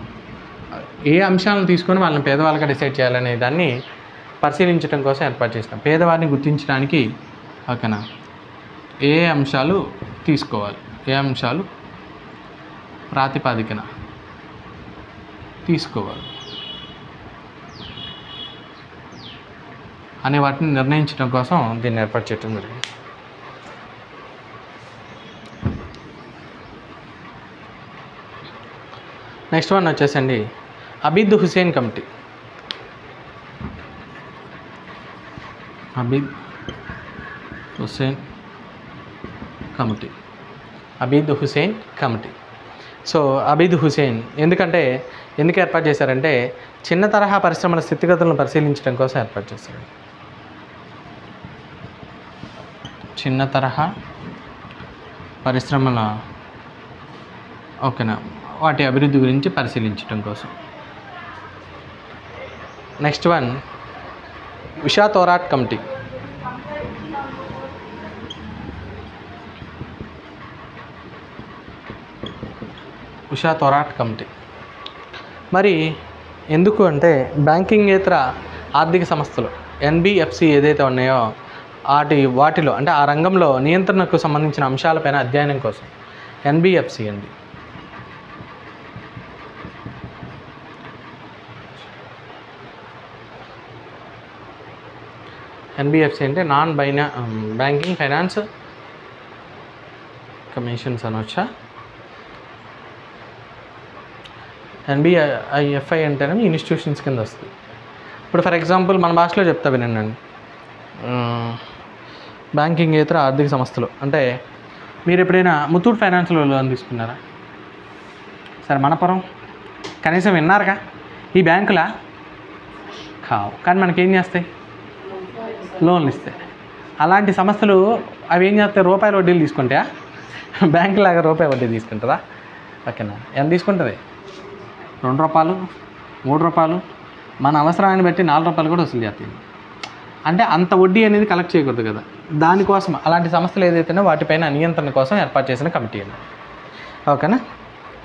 ఏ అంశాలను తీసుకొని వాళ్ళని పేదవాళ్ళగా డిసైడ్ చేయాలనే దాన్ని పరిశీలించడం కోసం ఏర్పాటు చేసినాం. పేదవారిని గుర్తించడానికి, ఓకేనా, ఏ అంశాలు తీసుకోవాలి, ఏ అంశాలు ప్రాతిపాదికన తీసుకోవాలి అనే వాటిని నిర్ణయించడం కోసం దీన్ని ఏర్పాటు చేయడం జరిగింది. నెక్స్ట్ వన్ వచ్చేసండి Abid Hussain committee. Abid Hussain committee. So Abid Hussain ఎందుకు ఏర్పాటు చేశారంటే చిన్న తరహా పరిశ్రమల స్థితిగతులను పరిశీలించడం కోసం ఏర్పాటు చేశారు. చిన్న తరహా పరిశ్రమల, ఓకేనా, వాటి అభివృద్ధి గురించి పరిశీలించడం కోసం. Next one Usha Thorat committee. Usha Thorat committee. మరి ఎందుకు అంటే బ్యాంకింగేతర ఆర్థిక సంస్థలు ఎన్బిఎఫ్సి ఏదైతే ఉన్నాయో వాటిలో అంటే ఆ రంగంలో నియంత్రణకు సంబంధించిన అంశాలపైన అధ్యయనం కోసం ఎన్బిఎఫ్సి అండి. ఎన్బిఎఫ్సి అంటే నాన్ బ్యాంకింగ్ ఫైనాన్స్ కమిషన్స్ అనొచ్చా. ఎన్బిఐఎఫ్ఐ అంటేనే ఇన్స్టిట్యూషన్స్ కింద వస్తుంది. ఇప్పుడు ఫర్ ఎగ్జాంపుల్ మన భాషలో చెప్తా వినండి. బ్యాంకింగేతర ఆర్థిక సంస్థలు అంటే మీరు ఎప్పుడైనా ముత్తూట్ ఫైనాన్స్లో లోన్ తీసుకున్నారా? సరే మనపురం కనీసం విన్నారుగా ఈ బ్యాంకులా కావు, కానీ మనకేం చేస్తాయి? లోన్లు ఇస్తాయి. అలాంటి సంస్థలు అవి ఏం చేస్తాయి? రూపాయల వడ్డీలు తీసుకుంటాయా? బ్యాంకు లాగా రూపాయి వడ్డీ తీసుకుంటుందా? ఓకేనా? ఎంత తీసుకుంటుంది? 2 రూపాయలు, 3 రూపాయలు, మన అవసరాన్ని బట్టి 4 రూపాయలు కూడా వసూలు చేస్తాయి. అంటే అంత వడ్డీ అనేది కలెక్ట్ చేయకూడదు కదా. దానికోసం అలాంటి సంస్థలు ఏదైతేనో వాటిపైన నియంత్రణ కోసం ఏర్పాటు చేసిన కమిటీ అండి. ఓకేనా?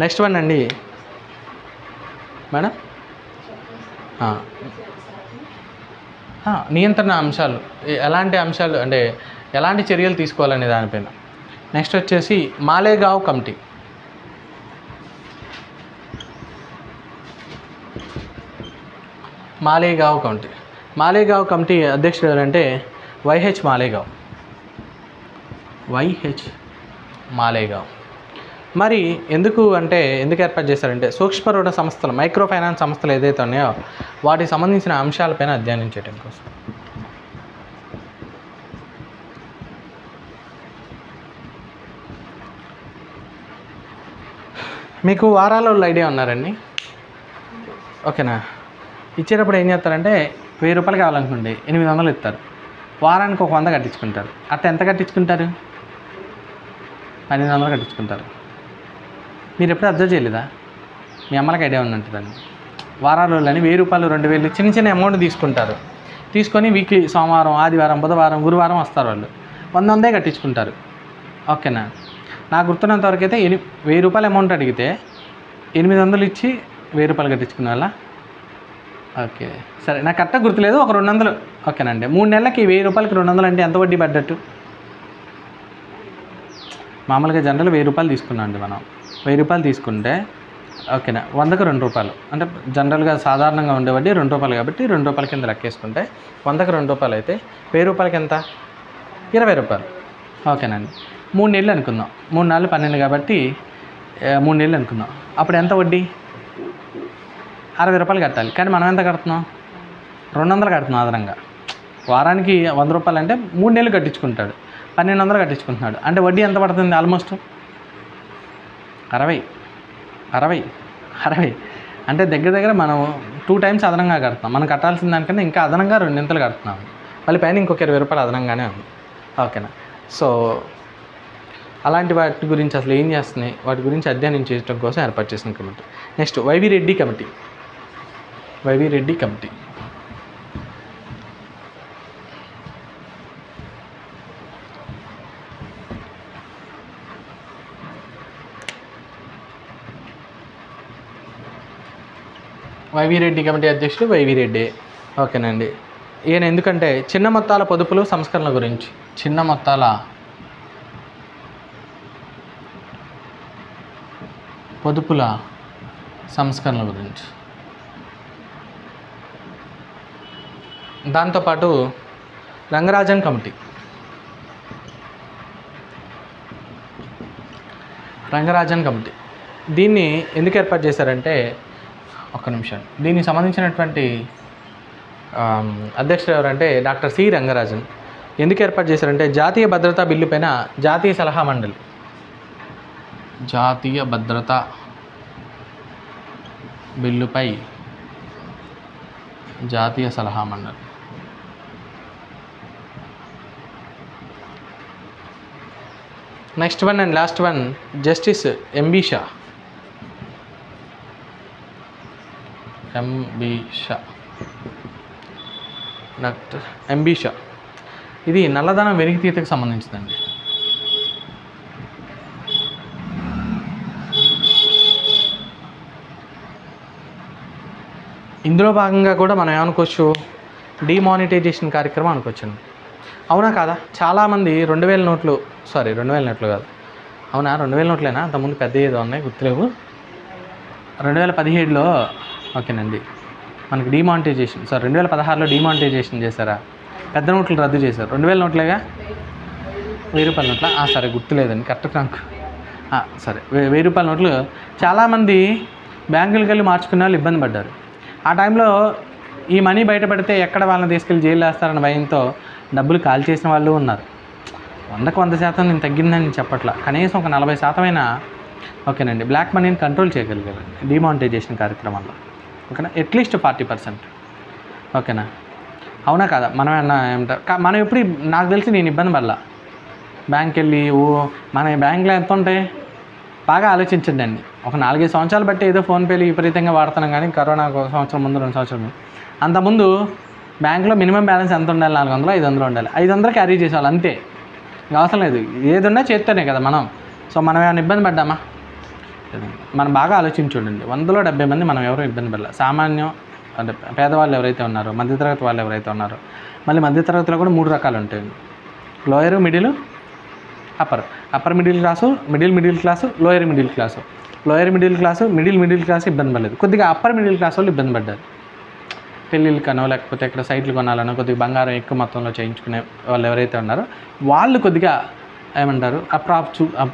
నెక్స్ట్ వన్ అండి మేడం, నియంత్రణ అంశాలు ఎలాంటి అంశాలు అంటే ఎలాంటి చర్యలు తీసుకోవాలనే దానిపైన. నెక్స్ట్ వచ్చేసి మాలేగావ్ కమిటీ. మాలేగావ్ కమిటీ అధ్యక్షుడు ఎవరంటే వైహెచ్ మాలేగావ్. మరి ఎందుకు ఏర్పాటు చేశారంటే సూక్ష్మ రుణ సంస్థలు, మైక్రో ఫైనాన్స్ సంస్థలు ఏదైతే ఉన్నాయో వాటికి సంబంధించిన అంశాలపైన అధ్యయనం చేయడం కోసం. మీకు వారాలలో ఐడియా ఉన్నారండి? ఓకేనా? ఇచ్చేటప్పుడు ఏం చేస్తారంటే 1000 రూపాయలు కావాలనుకోండి 800 ఇస్తారు. వారానికి 100 కట్టించుకుంటారు. అట్లా ఎంత కట్టించుకుంటారు? 1200 కట్టించుకుంటారు. మీరు ఎప్పుడు అబ్జర్వ్ చేయలేదా? మీ అమ్మలకి ఐడియా ఉన్నట్టుందండి. వారాలని 1000 రూపాయలు, 2000 చిన్న చిన్న అమౌంట్ తీసుకుంటారు. తీసుకొని వీక్లీ సోమవారం, ఆదివారం, బుధవారం, గురువారం వస్తారు. వాళ్ళు 100 కట్టించుకుంటారు. ఓకేనా? నాకు గుర్తున్నంతవరకు అయితే 1000 రూపాయల అమౌంట్ అడిగితే 800 ఇచ్చి 1000 రూపాయలు కట్టించుకునే వాళ్ళ. ఓకే సరే, నాకు కరెక్ట్గా గుర్తులేదు. ఒక 200. ఓకేనండి. 3 నెలలకి 1000 రూపాయలకి 200 అంటే ఎంత వడ్డీ పడ్డట్టు? మామూలుగా జనరల్ 1000 రూపాయలు తీసుకున్నాం అండి మనం. 1000 రూపాయలు తీసుకుంటే ఓకేనా 100కి 2 రూపాయలు అంటే జనరల్గా సాధారణంగా ఉండే వడ్డీ 2 రూపాయలు కాబట్టి 2 రూపాయల కింద లెక్కేసుకుంటే 100కి 2 రూపాయలు అయితే 1000 రూపాయలకి ఎంత? 20 రూపాయలు. ఓకేనండి. 3 నెలలు అనుకుందాం. 3 నెలలు 12 కాబట్టి 3 నెలలు అనుకుందాం. అప్పుడు ఎంత వడ్డీ? 60 రూపాయలు కట్టాలి. కానీ మనం ఎంత కడుతున్నాం? 200 కడుతున్నాం అదనంగా. వారానికి 100 రూపాయలు అంటే 3 నెలలు కట్టించుకుంటాడు, 1200 కట్టించుకుంటున్నాడు. అంటే వడ్డీ ఎంత పడుతుంది? ఆల్మోస్ట్ 60 అంటే దగ్గర మనం 2 టైమ్స్ అదనంగా కడుతున్నాం. మనం కట్టాల్సిన దానికన్నా ఇంకా అదనంగా 2 ఇంతలు కడుతున్నాం. మళ్ళీ పైన ఇంకొక 20 రూపాయలు అదనంగానే ఉంది. ఓకేనా? సో అలాంటి వాటి గురించి అసలు ఏం చేస్తున్నాయి, వాటి గురించి అధ్యయనం చేయడం కోసం ఏర్పాటు చేసిన committee. Next YV Reddy committee. YV Reddy committee అధ్యక్షుడు వైవి రెడ్డి. ఓకేనండి. ఈయన ఎందుకంటే చిన్న మొత్తాల పొదుపులు సంస్కరణల గురించి, చిన్న మొత్తాల పొదుపుల సంస్కరణల గురించి, దాంతోపాటు రంగరాజన్ కమిటీ. దీన్ని ఎందుకు ఏర్పాటు చేశారంటే ఒక్క నిమిషం, దీనికి సంబంధించినటువంటి అధ్యక్షుడు ఎవరంటే డాక్టర్ సి రంగరాజన్. ఎందుకు ఏర్పాటు చేశారంటే జాతీయ భద్రతా బిల్లు పైన జాతీయ సలహా మండలి, జాతీయ భద్రతా బిల్లుపై జాతీయ సలహా మండలి. Next one and last want justice MB Shah. Doctor MB Shah. ఇది నల్లధనం వెలికితీతకు సంబంధించిందండి. ఇందులో భాగంగా కూడా మనం ఏమనుకోవచ్చు, డిమానిటైజేషన్ కార్యక్రమం అనుకోవచ్చు. అవునా కాదా? చాలామంది 2000 నోట్లు, సారీ 2000 నోట్లు కాదు, అవునా 2000 నోట్లేనా, అంతకుముందు పెద్ద ఏదో ఉన్నాయి గుర్తులేవు. 2017లో ఓకేనండి మనకి డిమానిటైజేషన్, సారీ 2016లో డిమానిటైజేషన్ చేశారా, పెద్ద నోట్లు రద్దు చేశారు. 2000 నోట్లేగా, 1000 రూపాయల నోట్ల, సరే గుర్తులేదండి కరెక్ట్ నాకు, సరే 1000 రూపాయల నోట్లు చాలామంది బ్యాంకులకు వెళ్ళి మార్చుకునే వాళ్ళు ఇబ్బంది పడ్డారు. ఆ టైంలో ఈ మనీ బయటపడితే ఎక్కడ వాళ్ళని తీసుకెళ్ళి జైలు వేస్తారన్న భయంతో డబ్బులు కాల్ చేసిన వాళ్ళు ఉన్నారు. 100కు 100% నేను తగ్గిందని చెప్పట్లా, కనీసం ఒక 40% అయినా ఓకేనండి బ్లాక్ మనీని కంట్రోల్ చేయగలిగారు డిమానిటైజేషన్ కార్యక్రమంలో. ఓకేనా, అట్లీస్ట్ 40%. ఓకేనా, అవునా కదా? మనం ఏమంటారు, మనం ఎప్పుడు నాకు తెలిసి నేను ఇబ్బంది పడలా బ్యాంక్కి వెళ్ళి. మన బ్యాంకులో ఎంత ఉంటాయి బాగా ఆలోచించండి అండి. ఒక 4-5 సంవత్సరాలు బట్టి ఏదో ఫోన్పేలు విపరీతంగా వాడుతున్నాం, కానీ కరోనా 1 సంవత్సరం ముందు 2 సంవత్సరాల ముందు, అంతకుముందు బ్యాంకులో మినిమం బ్యాలెన్స్ ఎంత ఉండాలి, 400 500 ఉండాలి. 500 క్యారీ చేసేవాళ్ళు అంతే, ఇంకా అవసరం లేదు. ఏది ఉన్నా చేస్తేనే కదా మనం. సో మనం ఏమైనా ఇబ్బంది పడ్డామా? మనం బాగా ఆలోచించుండండి. 100లో 70 మంది మనం ఎవరు ఇబ్బంది పడలే. సామాన్యం అంటే పేదవాళ్ళు ఎవరైతే ఉన్నారో, మధ్యతరగతి వాళ్ళు ఎవరైతే ఉన్నారో, మళ్ళీ మధ్యతరగతిలో కూడా 3 రకాలు ఉంటాయండి, lower, middle, upper middle class, middle class, lower middle class. Lower middle class, middle class ఇబ్బంది పడలేదు. కొద్దిగా అప్పర్ మిడిల్ క్లాస్ వాళ్ళు ఇబ్బంది పడ్డారు. పెళ్ళిళ్ళకనో లేకపోతే ఇక్కడ సైట్లు కొనాలనో, కొద్దిగా బంగారం ఎక్కువ మొత్తంలో చేయించుకునే వాళ్ళు ఎవరైతే ఉన్నారో వాళ్ళు కొద్దిగా ఏమంటారు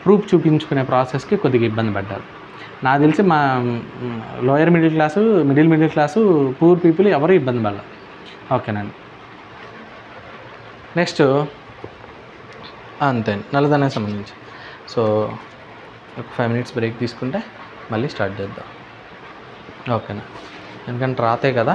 ప్రూఫ్ చూపించుకునే ప్రాసెస్కి కొద్దిగా ఇబ్బంది పడ్డారు. నాకు తెలిసి మా lower middle class, middle class, poor people ఎవరు ఇబ్బంది పడలేదు. ఓకేనండి, నెక్స్ట్ అంతే నల్లధనానికి సంబంధించి. సో ఒక 5 minutes బ్రేక్ తీసుకుంటే మళ్ళీ స్టార్ట్ చేద్దాం. ఓకేనా, ఎందుకంటే రాతే కదా.